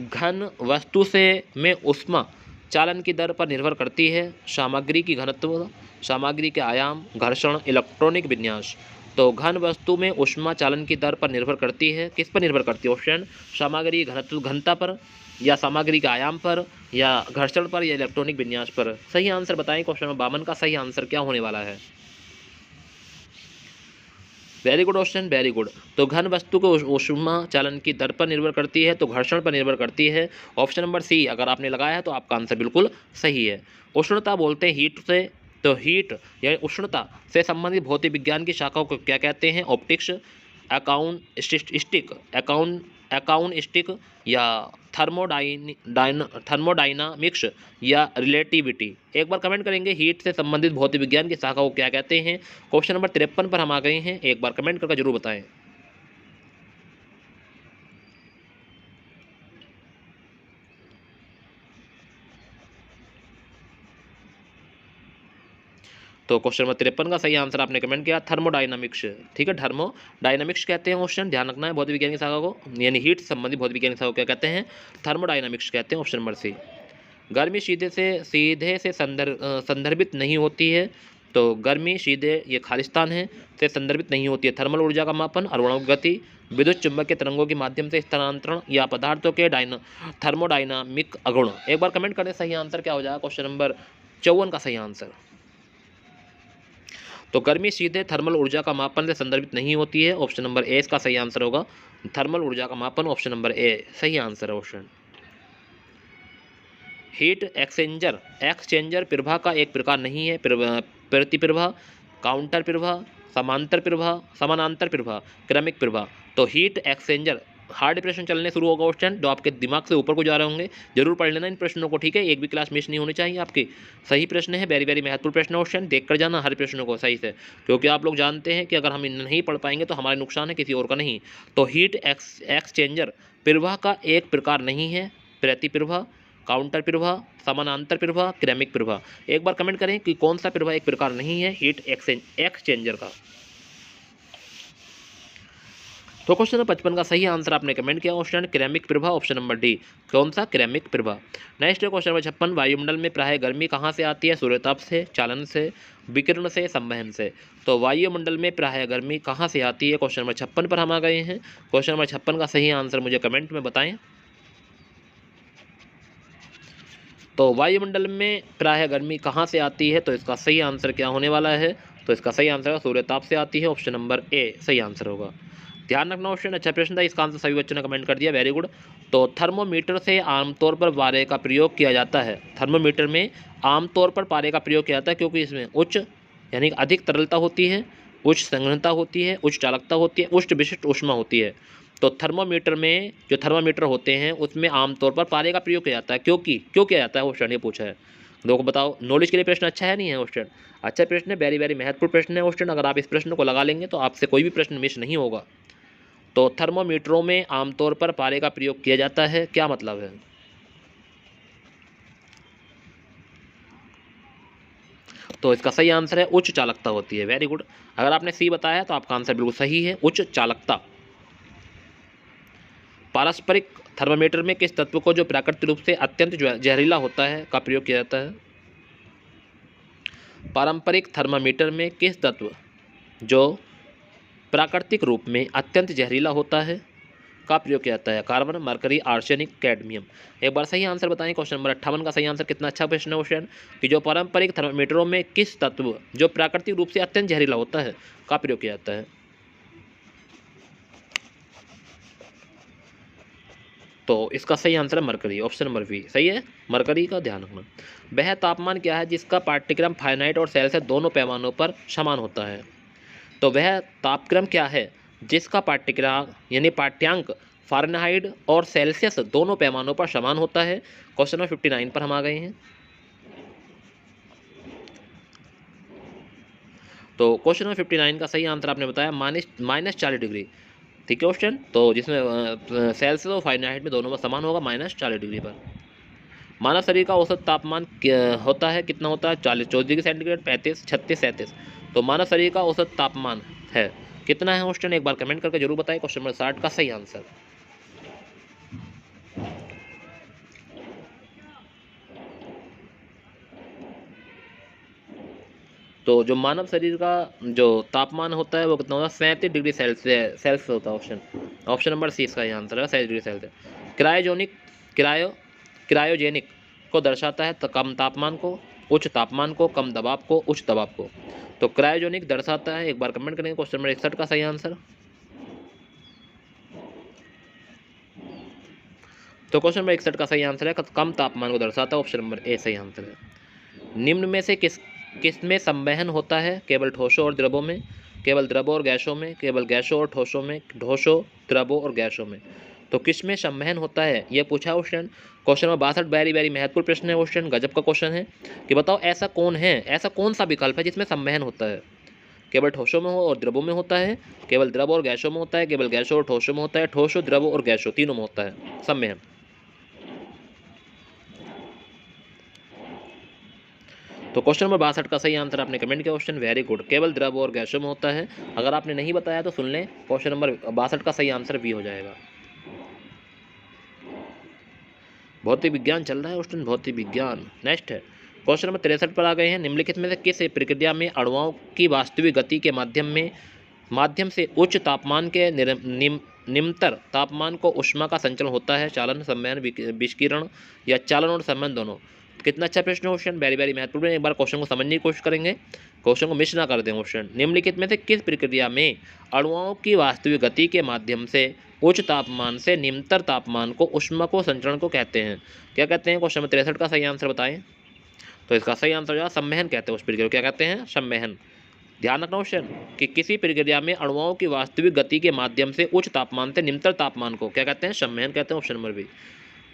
घन वस्तु से में ऊष्मा चालन की दर पर निर्भर करती है। सामग्री की घनत्व, सामग्री के आयाम, घर्षण, इलेक्ट्रॉनिक विन्यास। तो घन वस्तु में ऊष्मा चालन की दर पर निर्भर करती है, किस पर निर्भर करती है। ऑप्शन सामग्री घनत्व घनता पर, या सामग्री के आयाम पर, या घर्षण पर, या इलेक्ट्रॉनिक विन्यास पर। सही आंसर बताएं। क्वेश्चन नंबर 52 का सही आंसर क्या होने वाला है। Very good question, very good. तो घन वस्तु को ऊष्मा चालन की दर पर निर्भर करती है, तो घर्षण पर निर्भर करती है। ऑप्शन नंबर सी अगर आपने लगाया है तो आपका आंसर बिल्कुल सही है। उष्णता बोलते हैं हीट से, तो हीट यानी उष्णता से संबंधित भौतिक विज्ञान की शाखाओं को क्या कहते हैं। ऑप्टिक्स, अकाउंटिस्टिक या थर्मोडाइनामिक्स या रिलेटिविटी। एक बार कमेंट करेंगे हीट से संबंधित भौतिक विज्ञान की शाखा को क्या कहते हैं। क्वेश्चन नंबर 53 पर हम आ गए हैं, एक बार कमेंट करके जरूर बताएं। तो क्वेश्चन नंबर 53 का सही आंसर आपने कमेंट किया थर्मोडायनामिक्स, ठीक है। थर्मोडायनामिक्स कहते हैं क्वेश्चन, ध्यान रखना है भौतिक विज्ञान की शाखा को, यानी हीट से संबंधित भौतिक विज्ञान की शाखा को क्या कहते हैं, थर्मोडायनामिक्स कहते हैं। Option number C. गर्मी सीधे से संदर्भित नहीं होती है। तो गर्मी सीधे, ये खालिस्तान है, से संदर्भित नहीं होती है। थर्मल ऊर्जा का मापन, अणुओं की गति, विद्युत चुंबकीय तरंगों के माध्यम से स्थानांतरण, या पदार्थों के थर्मोडायनामिक अगुण। एक बार कमेंट करें सही आंसर क्या हो जाएगा। क्वेश्चन नंबर 54 का सही आंसर। तो गर्मी सीधे थर्मल ऊर्जा का मापन से संदर्भित नहीं होती है। ऑप्शन नंबर ए इसका सही आंसर होगा, थर्मल ऊर्जा का मापन। ऑप्शन नंबर ए सही आंसर है ऑप्शन। हीट एक्सचेंजर प्रभा का एक प्रकार नहीं है। प्रतिप्रभा, काउंटर प्रभा, समानांतर प्रवाह, क्रमिक प्रवाह। तो हीट एक्सचेंजर, हार्ड प्रश्न चलने शुरू होगा क्वेश्चन जो आपके दिमाग से ऊपर को जा रहे होंगे, जरूर पढ़ लेना इन प्रश्नों को, ठीक है। एक भी क्लास मिस नहीं होनी चाहिए आपकी। सही प्रश्न है, वेरी वेरी महत्वपूर्ण प्रश्न क्वेश्चन, देख कर जाना हर प्रश्नों को सही से, क्योंकि आप लोग जानते हैं कि अगर हम नहीं पढ़ पाएंगे तो हमारे नुकसान है, किसी और का नहीं। तो हीट एक्सचेंजर प्रवाह का एक प्रकार नहीं है, प्रति प्रवाह, काउंटर प्रवाह, समानांतर प्रवाह, क्रमिक प्रवाह। एक बार कमेंट करें कि कौन सा प्रवाह एक प्रकार नहीं है हीट एक्सचेंजर का। तो क्वेश्चन नंबर 55 का सही आंसर आपने कमेंट किया क्वेश्चन क्रमिक प्रवाह, ऑप्शन नंबर डी। कौन सा? क्रमिक प्रवाह। नेक्स्ट क्वेश्चन नंबर 56, वायुमंडल में प्राय गर्मी कहाँ से आती है? सूर्यताप से, चालन से, विकिरण से, संवहन से। तो वायुमंडल में प्राय गर्मी कहाँ से आती है? क्वेश्चन नंबर 56 पर हम आ गए हैं। क्वेश्चन नंबर 56 का सही आंसर मुझे कमेंट में बताएं। तो वायुमंडल में प्राय गर्मी कहाँ से आती है? तो इसका सही आंसर क्या होने वाला है? तो इसका सही आंसर सूर्यताप से आती है, ऑप्शन नंबर ए सही आंसर होगा। ध्यान रखना क्वेश्चन अच्छा प्रश्न था, इसका आंसर सभी बच्चों ने कमेंट कर दिया, वेरी गुड। तो थर्मोमीटर से आमतौर पर पारे का प्रयोग किया जाता है। थर्मोमीटर में आमतौर पर पारे का प्रयोग किया जाता है क्योंकि इसमें उच्च यानी अधिक तरलता होती है, उच्च संघनता होती है, उच्च चालकता होती है, उच्च विशिष्ट ऊष्मा होती है। तो थर्मोमीटर में जो थर्मामीटर होते हैं उसमें आमतौर पर पारे का प्रयोग किया जाता है। क्यों किया जाता है क्वेश्चन ये पूछा है, लोगों को बताओ। नॉलेज के लिए प्रश्न अच्छा है नहीं है क्वेश्चन? अच्छा प्रश्न है, वेरी वेरी महत्वपूर्ण प्रश्न है क्वेश्चन। अगर आप इस प्रश्न को लगा लेंगे तो आपसे कोई भी प्रश्न मिस नहीं होगा। तो थर्मोमीटरों में आमतौर पर पारे का प्रयोग किया जाता है, क्या मतलब है? तो इसका सही आंसर है उच्च चालकता होती है, वेरी गुड। अगर आपने सी बताया तो आपका आंसर बिल्कुल सही है, उच्च चालकता। पारस्परिक थर्मामीटर में किस तत्व को जो प्राकृतिक रूप से अत्यंत जहरीला होता है का प्रयोग किया जाता है? पारंपरिक थर्मामीटर में किस तत्व जो प्राकृतिक रूप में अत्यंत जहरीला होता है का प्रयोग किया जाता है? Carbon, mercury, arsenic, cadmium. एक बार सही आंसर बताएं। क्वेश्चन नंबर 58 का सही आंसर, कितना अच्छा प्रश्न है क्वेश्चन, कि जो पारंपरिक थर्मामीटरों में किस तत्व जो प्राकृतिक रूप से अत्यंत जहरीला होता है का प्रयोग किया जाता है? तो इसका सही आंसर है मरकरी, ऑप्शन नंबर बी सही है, मरकरी का ध्यान रखना। वह तापमान क्या है जिसका पाठ्यक्रम फारेनहाइट और सेल्सियस दोनों पैमानों पर समान होता है? तो वह तापक्रम क्या है जिसका पाठ्यक्रम यानी पाठ्यांक फारेनहाइट और सेल्सियस दोनों पैमानों पर समान होता है? क्वेश्चन नंबर 59 पर हम आ गए हैं। तो क्वेश्चन नंबर 59 का सही आंसर आपने बताया -40 डिग्री, ठीक है क्वेश्चन। तो जिसमें सेल्सियस और फारेनहाइट में दोनों में समान होगा -40 डिग्री पर। मानव शरीर का औसत तापमान होता है, कितना होता है? 24 डिग्री सेंटीग्रेड, 35, 36, 37। तो मानव शरीर का औसत तापमान है कितना है क्वेश्चन? एक बार कमेंट करके जरूर बताएं। क्वेश्चन नंबर 60 का सही आंसर। तो जो मानव शरीर का जो तापमान होता है वो कितना होता है? 37 डिग्री सेल्सियस होता है, ऑप्शन नंबर सी इसका आंसर है, 37 डिग्री सेल्सियस। क्रायोजेनिक को दर्शाता है तो कम तापमान को, उच्च तापमान को, कम दबाव को, उच्च दबाव को। तो क्रायोजेनिक दर्शाता है, एक बार कमेंट करेंगे। क्वेश्चन नंबर 61 का सही आंसर। तो क्वेश्चन नंबर 61 का सही आंसर है कम तापमान को दर्शाता है, ऑप्शन नंबर ए सही आंसर है। निम्न में से किस में संवहन होता है? केवल ठोसों और द्रवों में, केवल द्रवों और गैसों में, केवल गैसों और ठोसों में, ठोसों, द्रवों और गैसों में। तो किस में संवहन होता है ये पूछा question. Question number 62 very very महत्वपूर्ण प्रश्न है क्वेश्चन, गजब का क्वेश्चन है कि बताओ ऐसा कौन सा विकल्प है जिसमें संवहन होता है? केवल ठोसों में हो और द्रवों में होता है, केवल द्रव और गैसों में होता है, केवल गैसों और ठोसों में होता है, ठोसों, द्रव और गैसों तीनों में होता है संवहन। तो क्वेश्चन नंबर 62 का सही आंसर आपने कमेंट किया क्वेश्चन, वेरी गुड। केवल द्रव और गैसों में होता है। अगर आपने नहीं बताया तो सुन लें, क्वेश्चन नंबर 62 का सही आंसर बी हो जाएगा। भौतिक विज्ञान चल रहा है क्वेश्चन, भौतिक विज्ञान। नेक्स्ट है क्वेश्चन नंबर 63 पर आ गए हैं। निम्नलिखित में से किस प्रक्रिया में अणुओं की वास्तविक गति के माध्यम से उच्च तापमान के निम्नतर तापमान को ऊष्मा का संचलन होता है? चालन, संवहन, विकिरण या चालन और संवहन दोनों। कितना अच्छा प्रश्न क्वेश्चन, वेरी वेरी महत्वपूर्ण है। एक बार क्वेश्चन को समझने की कोशिश करेंगे, क्वेश्चन को मिस ना कर दें क्वेश्चन। निम्नलिखित में से किस प्रक्रिया में अणुओं की वास्तविक गति के माध्यम से उच्च तापमान से निम्नतर तापमान को ऊष्मा को संचरण को कहते हैं? क्या कहते हैं? क्वेश्चन नंबर 63 का सही आंसर बताएं। तो इसका सही आंसर जो है संवहन कहते हैं उस प्रक्रिया को, क्या कहते हैं? संवहन। ध्यान रखना क्वेश्चन कि किसी प्रक्रिया में अणुओं की वास्तविक गति के माध्यम से उच्च तापमान से निम्नतर तापमान को क्या कहते हैं? संवहन कहते हैं। Option number B.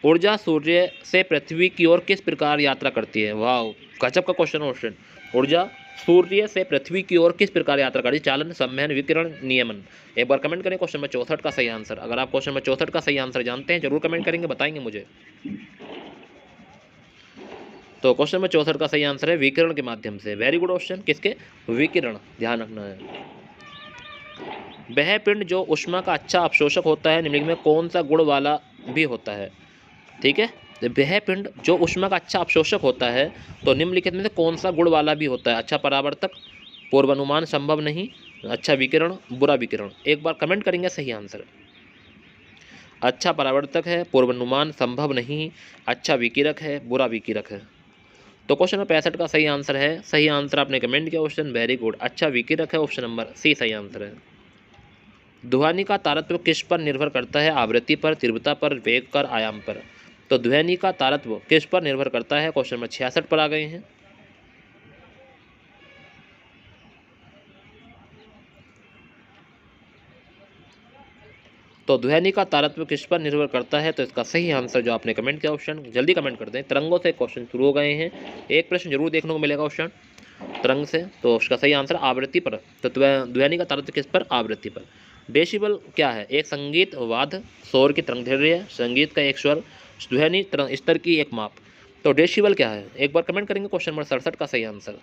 ऊर्जा सूर्य से पृथ्वी की ओर किस प्रकार यात्रा करती है? वाह, गजब का क्वेश्चन क्वेश्चन। ऊर्जा सूर्य से पृथ्वी की ओर किस प्रकार यात्रा करती है? चालन, संवहन, विकिरण, नियमन। एक बार कमेंट करें क्वेश्चन नंबर 64 का सही आंसर। अगर आप क्वेश्चन नंबर 64 का सही आंसर जानते हैं जरूर कमेंट करेंगे, बताएंगे मुझे। तो क्वेश्चन नंबर 64 का सही आंसर है विकिरण के माध्यम से। Very good question. किसके? विकिरण, ध्यान रखना है। वह पिंड जो ऊष्मा का अच्छा अवशोषक होता है निम्नलिखित में कौन सा गुण वाला भी होता है? ठीक है, वह पिंड जो ऊष्मा का अच्छा अवशोषक होता है तो निम्नलिखित में से कौन सा गुण वाला भी होता है? अच्छा परावर्तक, पूर्वानुमान संभव नहीं, अच्छा विकिरण, बुरा विकिरण। एक बार कमेंट करेंगे सही आंसर। अच्छा परावर्तक है, पूर्वानुमान संभव नहीं, अच्छा विकिरक है, बुरा विकिरक है। तो क्वेश्चन नंबर 65 का सही आंसर है, सही आंसर आपने कमेंट किया क्वेश्चन, वेरी गुड, अच्छा विकिरक है। ऑप्शन नंबर सी सही आंसर है। ध्वनि का तारतम्य किस पर निर्भर करता है? आवृत्ति पर, तीव्रता पर, वेग पर, आयाम पर। तो ध्वनि का तारतम्य किस पर निर्भर करता है? क्वेश्चन नंबर 66 पर आ गए हैं। तो ध्वनि का तारतम्य किस पर निर्भर करता है? तो इसका सही आंसर जो आपने कमेंट किया ऑप्शन, जल्दी कमेंट कर दें। तरंगों से क्वेश्चन शुरू हो गए हैं, एक प्रश्न जरूर देखने को मिलेगा क्वेश्चन तरंग से। तो उसका सही आंसर आवृत्ति पर। तो ध्वनि का तारतम्य किस पर? आवृत्ति पर। डेसिबल क्या है? एक संगीत वाद्य शोर की तरंगदैर्घ्य, संगीत का एक स्वर, ध्वनि स्तर की एक माप। तो डेसिबल क्या है? एक बार कमेंट करेंगे क्वेश्चन नंबर 67 का सही आंसर।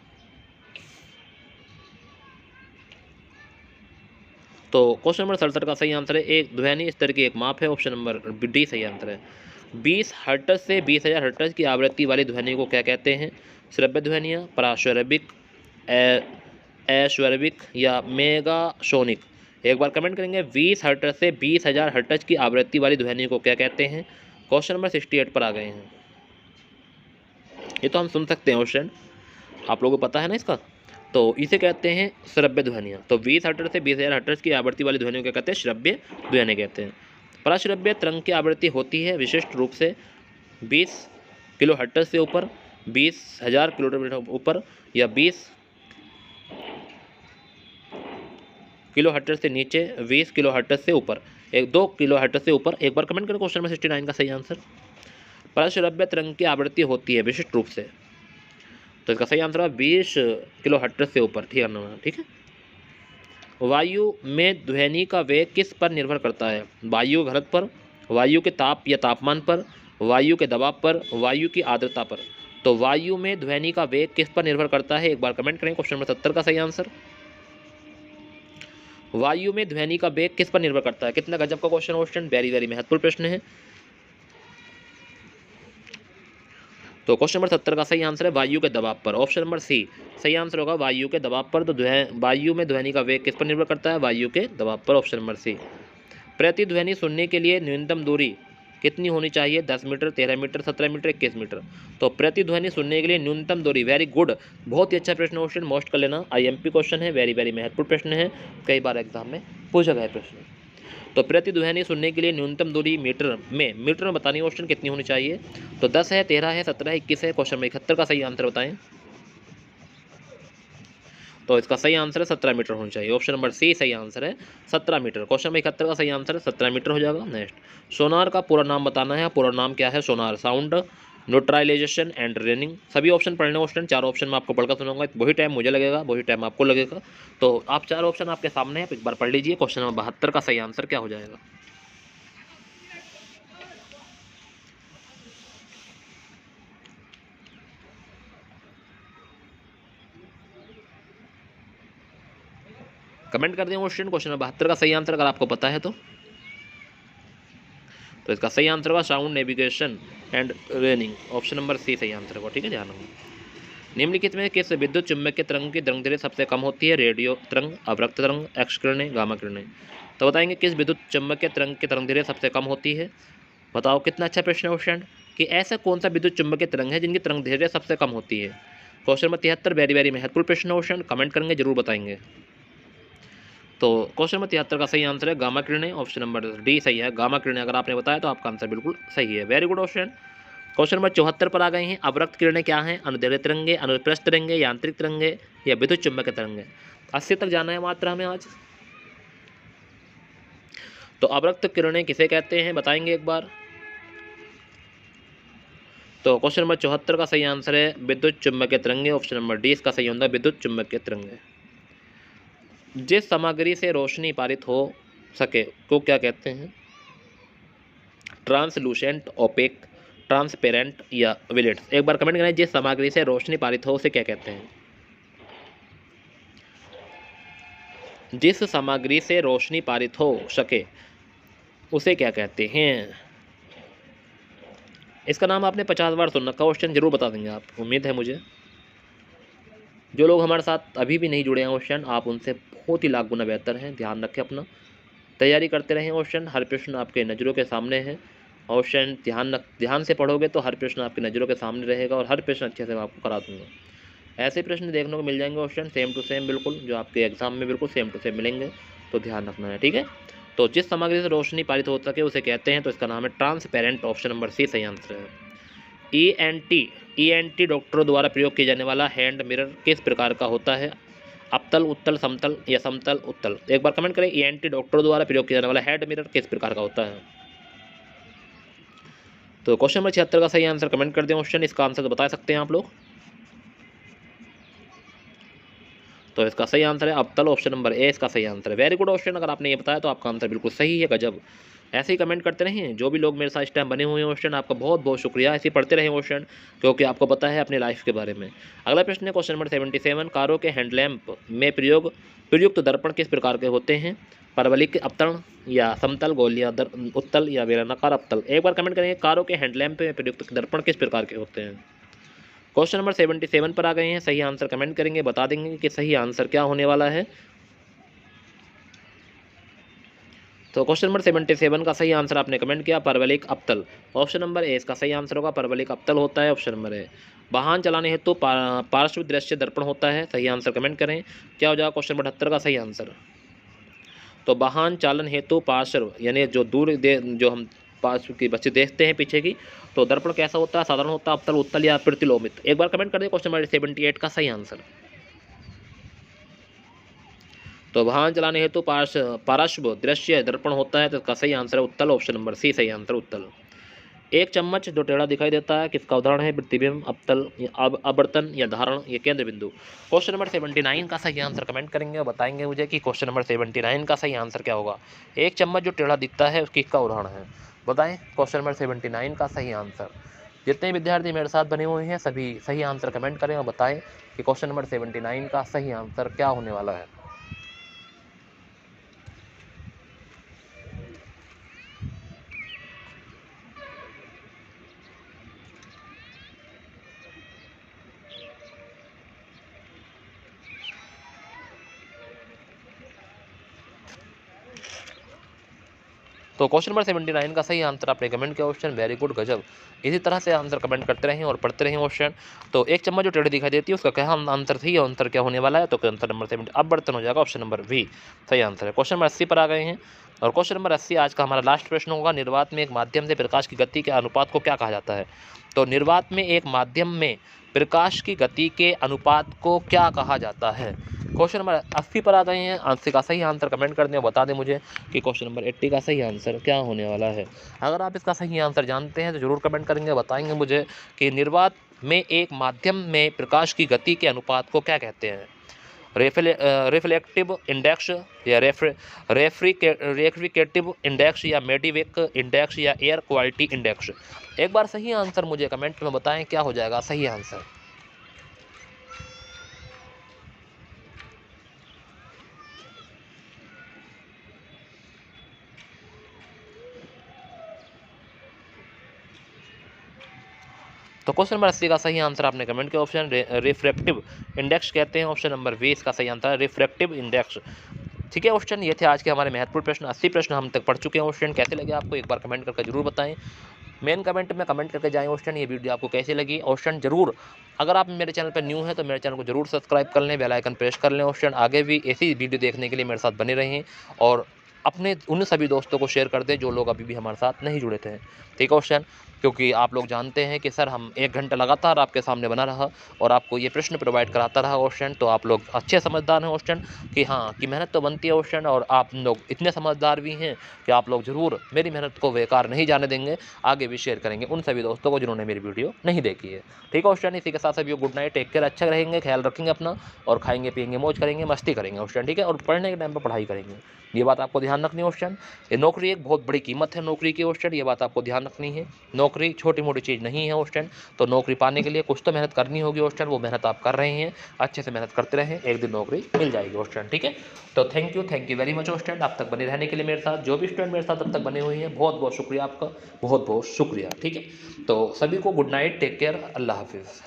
तो क्वेश्चन नंबर 67 का सही आंसर है एक ध्वनि स्तर की एक माप है। ऑप्शन नंबर डी सही आंसर है। 20 हर्ट्ज से 20,000 हर्ट्ज की आवृत्ति वाली ध्वनि को क्या कहते हैं? श्रव्य ध्वनियाँ, पराश्रविक, अश्रविक या मेगासोनिक। एक बार कमेंट करेंगे 20 हर्ट्ज से 20,000 हर्ट्ज की आवृत्ति वाली ध्वनि को क्या कहते हैं? क्वेश्चन नंबर 68 पर आ गए हैं। ये तो हम सुन सकते हैं क्वेश्चन, आप लोगों को पता है ना इसका। तो इसे कहते हैं श्रव्य ध्वनियाँ। तो 20 हर्ट्ज से 20,000 हर्ट्ज की आवृत्ति वाली ध्वनियों को क्या कहते हैं? श्रव्य ध्वनि कहते हैं। पराश्रव्य तरंग की आवृत्ति होती है विशिष्ट रूप से 20 किलो हर्ट्ज से ऊपर, 20,000 किलोमीटर ऊपर या 20 किलो हर्ट्ज से नीचे, 20 किलो हर्ट्ज से ऊपर, 2 किलो हर्ट्ज से ऊपर। एक बार कमेंट करें क्वेश्चन नंबर 69 का सही आंसर। पराश्रव्य तरंग की आवृत्ति होती है विशिष्ट रूप से। तो इसका सही आंसर है 20 किलो हर्ट्ज से ऊपर। ठीक है। वायु में ध्वनि का वेग किस पर निर्भर करता है? वायु घनत्व पर, वायु के ताप या तापमान पर, वायु के दबाव पर, वायु की आर्द्रता पर। तो वायु में ध्वनि का वेग किस पर निर्भर करता है? एक बार कमेंट करें क्वेश्चन नंबर 70 का सही आंसर। वायु में ध्वनि का वेग किस पर निर्भर करता है? कितना गजब का क्वेश्चन, वेरी वेरी महत्वपूर्ण प्रश्न है। तो क्वेश्चन नंबर 70 का सही आंसर है वायु के दबाव पर। ऑप्शन नंबर सी सही आंसर होगा, वायु के दबाव पर। तो वायु में ध्वनि का वेग किस पर निर्भर करता है? वायु के दबाव पर। Option number C. प्रतिध्वनि सुनने के लिए न्यूनतम दूरी कितनी होनी चाहिए? 10 मीटर, 13 मीटर, 17 मीटर, 21 मीटर। तो प्रतिध्वनि सुनने के लिए न्यूनतम दूरी, वेरी गुड, बहुत ही अच्छा प्रश्न क्वेश्चन, मोस्ट कर लेना। IMP क्वेश्चन है, वेरी वेरी महत्वपूर्ण प्रश्न है, कई बार एग्जाम में पूछा गया प्रश्न। तो प्रतिध्वनि सुनने के लिए न्यूनतम दूरी मीटर में बतानी क्वेश्चन कितनी होनी चाहिए? तो 10 है, 13 है, 17 है, 21 है। क्वेश्चन नंबर 71 का सही आंसर बताएं। तो इसका सही आंसर है 17 मीटर होनी चाहिए। ऑप्शन नंबर सी सही आंसर है 17 मीटर। क्वेश्चन नंबर 71 का सही आंसर है 17 मीटर हो जाएगा। नेक्स्ट, सोनार का पूरा नाम बताना है। पूरा नाम क्या है? सोनार, साउंड न्यूट्रलाइजेशन एंड रेनिंग। सभी ऑप्शन पढ़ने क्वेश्चन, 4 ऑप्शन में आपको पढ़कर सुनाऊंगा, वही टाइम मुझे लगेगा, वही टाइम आपको लगेगा। तो आप 4 ऑप्शन आपके सामने है, एक बार पढ़ लीजिए। क्वेश्चन नंबर 72 का सही आंसर क्या हो जाएगा? कमेंट कर दें क्वेश्चन नंबर 72 का सही आंसर अगर आपको पता है तो इसका सही आंसर होगा sound navigation and ranging. Option number C सही आंसर होगा। ठीक है, ध्यान रखना। निम्नलिखित में किस विद्युत चुम्बकीय तरंग की तरंगदैर्घ्य सबसे कम होती है? रेडियो तरंग, अवरक्त तरंग, एक्स किरणें, गामा किरणें। तो बताएंगे किस विद्युत चुम्बकीय तरंग की तरंगदैर्घ्य सबसे कम होती है? बताओ, कितना अच्छा प्रश्न है क्वेश्चन कि ऐसा कौन सा विद्युत चुम्बकीय तरंग है जिनकी तरंगदैर्घ्य सबसे कम होती है? क्वेश्चन नंबर 73 वेरी वेरी महत्वपूर्ण प्रश्न क्वेश्चन, कमेंट करेंगे जरूर बताएंगे। तो क्वेश्चन नंबर 73 का सही आंसर है गामा किरणें। ऑप्शन नंबर डी सही है, गामा किरणें। अगर आपने बताया तो आपका आंसर बिल्कुल सही है, very good question. Question number 74 पर आ गए हैं। अवरक्त किरणें क्या हैं? अनुदैर्घ्य तरंगे, अनुप्रस्थ तरंगे, यांत्रिक तरंगे या विद्युत चुम्बकीय तरंगे। 80 तक जाना है मात्र हमें आज। तो अवरक्त किरणें किसे कहते हैं बताएंगे एक बार। तो क्वेश्चन नंबर 74 का सही आंसर है विद्युत चुम्बकीय तरंगे। ऑप्शन नंबर डी इसका सही होता है विद्युत चुम्बकीय तरंगे। जिस सामग्री से रोशनी पारित हो सके को क्या कहते हैं? ट्रांसलूसेंट, ओपेक, ट्रांसपेरेंट या विलिट्स। एक बार कमेंट करें जिस सामग्री से रोशनी पारित हो उसे क्या कहते हैं? जिस सामग्री से रोशनी पारित हो सके उसे क्या कहते हैं? इसका नाम आपने 50 बार सुन रखा। क्वेश्चन जरूर बता देंगे आप, उम्मीद है मुझे। जो लोग हमारे साथ अभी भी नहीं जुड़े हैं क्वेश्चन, आप उनसे बहुत ही लाख गुना बेहतर हैं। ध्यान रखें अपना, तैयारी करते रहें। क्वेश्चन हर प्रश्न आपके नज़रों के सामने है। क्वेश्चन ध्यान से पढ़ोगे तो हर प्रश्न आपकी नज़रों के सामने रहेगा और हर प्रश्न अच्छे से मैं आपको करा दूंगा। ऐसे प्रश्न देखने को मिल जाएंगे क्वेश्चन सेम टू सेम, बिल्कुल जो आपके एग्जाम में बिल्कुल सेम टू सेम मिलेंगे। तो ध्यान रखना है, ठीक है। तो जिस सामग्री से रोशनी पारित हो सके उसे कहते हैं, तो इसका नाम है ट्रांसपेरेंट। ऑप्शन नंबर सी सही आंसर है। ENT डॉक्टरों द्वारा प्रयोग किया जाने वाला हैंड मिरर किस प्रकार का होता है? अवतल, उत्तल, समतल या समतल उत्तल। एक बार कमेंट करें ENT डॉक्टरों द्वारा प्रयोग किया जाने वाला हैंड मिरर किस प्रकार का होता है? तो क्वेश्चन नंबर 76 का सही आंसर कमेंट कर दें क्वेश्चन। इसका आंसर तो बता सकते हैं आप लोग। तो इसका सही आंसर है अवतल। ऑप्शन नंबर ए इसका सही आंसर है। वेरी गुड क्वेश्चन, अगर आपने ये बताया तो आपका आंसर बिल्कुल सही है। गजब, ऐसे ही कमेंट करते रहें। जो भी लोग मेरे साथ इस टाइम बने हुए हैं क्वेश्चन, आपका बहुत बहुत शुक्रिया। ऐसे ही पढ़ते रहें क्वेश्चन, क्योंकि आपको पता है अपने लाइफ के बारे में। अगला प्रश्न है क्वेश्चन नंबर 77। कारों के हैंडलैम्प में प्रयुक्त दर्पण किस प्रकार के होते हैं? परवलिक अवतरण या समतल गोल या उत्तल या बेलनाकार अवतल। एक बार कमेंट करेंगे कारों के हैंडलैम्प में प्रयुक्त दर्पण किस प्रकार के होते हैं। क्वेश्चन नंबर 77 पर आ गए हैं। सही आंसर कमेंट करेंगे, बता देंगे कि सही आंसर क्या होने वाला है। तो क्वेश्चन नंबर 77 का सही आंसर आपने कमेंट किया परवलिक अवतल। ऑप्शन नंबर ए इसका सही आंसर होगा, परवलिक अवतल होता है। Option number A. वाहन चलाने हेतु पार्श्व दृश्य दर्पण होता है। सही आंसर कमेंट करें, क्या हो जाएगा क्वेश्चन नंबर 78 का सही आंसर। तो वाहन चालन हेतु पार्श्व यानी जो जो हम पार्श्व की बच्चे देखते हैं पीछे की, तो दर्पण कैसा होता है? साधारण होता है, अवतल, उत्तल या प्रतिलोमित। एक बार कमेंट कर दें क्वेश्चन नंबर 78 का सही आंसर। तो वाहन चलाने हेतु पार्श्व दृश्य दर्पण होता है, तो इसका सही आंसर है उत्तल। ऑप्शन नंबर सी सही आंसर उत्तल। एक चम्मच जो टेढ़ा दिखाई देता है किसका उदाहरण है? प्रतिबिंब, अवतल, आवर्तन या धारण या केंद्र बिंदु। क्वेश्चन नंबर 79 का सही आंसर कमेंट करेंगे और बताएंगे मुझे कि क्वेश्चन नंबर 79 का सही आंसर क्या होगा। एक चम्मच जो टेढ़ा दिखता है उसकी किसका उदाहरण है? बताएं क्वेश्चन नंबर 79 का सही आंसर। जितने विद्यार्थी मेरे साथ बने हुए हैं सभी सही आंसर कमेंट करें और बताएं कि क्वेश्चन नंबर 79 का सही आंसर क्या होने वाला है। तो क्वेश्चन नंबर 79 का सही आंसर आपने कमेंट किया क्वेश्चन। वेरी गुड, गजब। इसी तरह से आंसर कमेंट करते रहें और पढ़ते रहें क्वेश्चन। तो एक चम्मच जो टेढ़ी दिखाई देती है उसका क्या आंसर सही आंसर क्या होने वाला है? तो आंसर नंबर 70 अब बर्तन हो जाएगा। ऑप्शन नंबर बी सही आंसर है। क्वेश्चन नंबर 80 पर आ गए हैं और क्वेश्चन नंबर 80 आज का हमारा लास्ट प्रश्न होगा। निर्वात में एक माध्यम से प्रकाश की गति के अनुपात को क्या कहा जाता है? तो निर्वात में एक माध्यम में प्रकाश की गति के अनुपात को क्या कहा जाता है? क्वेश्चन नंबर 80 पर आ गए हैं। 80 का सही आंसर कमेंट कर दें और बता दें मुझे कि क्वेश्चन नंबर 80 का सही आंसर क्या होने वाला है। अगर आप इसका सही आंसर जानते हैं तो जरूर कमेंट करेंगे, बताएंगे मुझे कि निर्वात में एक माध्यम में प्रकाश की गति के अनुपात को क्या कहते हैं? रिफ्लेक्टिव इंडेक्स या रेफ्रिकेटिव इंडेक्स या मेडिविक इंडेक्स या एयर क्वालिटी इंडेक्स। एक बार सही आंसर मुझे कमेंट में बताएं क्या हो जाएगा सही आंसर। तो क्वेश्चन नंबर 80 का सही आंसर आपने कमेंट किया ऑप्शन रिफ्रैक्टिव इंडेक्स कहते हैं। ऑप्शन नंबर 20 का सही आंसर है रिफ्रैक्टिव इंडेक्स। ठीक है क्वेश्चन, ये थे आज के हमारे महत्वपूर्ण प्रश्न। 80 प्रश्न हम तक पढ़ चुके हैं क्वेश्चन। कैसे लगे आपको एक बार कमेंट करके जरूर बताएं। मेन कमेंट में कमेंट करके जाएं क्वेश्चन ये वीडियो आपको कैसे लगी। क्वेश्चन जरूर, अगर आप मेरे चैनल पर न्यू हैं तो मेरे चैनल को जरूर सब्सक्राइब कर लें, बेल आइकन प्रेस कर लें क्वेश्चन। आगे भी ऐसी वीडियो देखने के लिए मेरे साथ बने रहें और अपने उन सभी दोस्तों को शेयर कर दें जो लोग अभी भी हमारे साथ नहीं जुड़े थे। ठीक है क्वेश्चन, क्योंकि आप लोग जानते हैं कि सर हम 1 घंटा लगातार आपके सामने बना रहा और आपको ये प्रश्न प्रोवाइड कराता रहा क्वेश्चन, तो आप लोग अच्छे समझदार हैं क्वेश्चन कि हाँ कि मेहनत तो बनती है क्वेश्चन, और आप लोग इतने समझदार भी हैं कि आप लोग ज़रूर मेरी मेहनत को बेकार नहीं जाने देंगे, आगे भी शेयर करेंगे उन सभी दोस्तों को जिन्होंने मेरी वीडियो नहीं देखी है। ठीक है क्वेश्चन, इसी के साथ सभी गुड नाइट, टेक केयर, अच्छा रहेंगे, ख्याल रखेंगे अपना, और खाएंगे पिएंगे मौज करेंगे, मस्ती करेंगे क्वेश्चन। ठीक है, और पढ़ने के टाइम पर पढ़ाई करेंगे, ये बात आपको ध्यान रखनी है क्वेश्चन। ये नौकरी एक बहुत बड़ी कीमत है नौकरी की क्वेश्चन, ये बात आपको ध्यान रखनी है। नौकरी छोटी मोटी चीज़ नहीं है क्वेश्चन, तो नौकरी पाने के लिए कुछ तो मेहनत करनी होगी क्वेश्चन, वो मेहनत आप कर रहे हैं, अच्छे से मेहनत करते रहें, एक दिन नौकरी मिल जाएगी क्वेश्चन। ठीक है, तो thank you very much question, आप तक बने रहने के लिए मेरे साथ, जो भी स्टूडेंट मेरे साथ अब तक बने हुए हैं बहुत बहुत शुक्रिया आपका, बहुत बहुत शुक्रिया। ठीक है, तो सभी को गुड नाइट, टेक केयर, अल्लाह हाफिज़।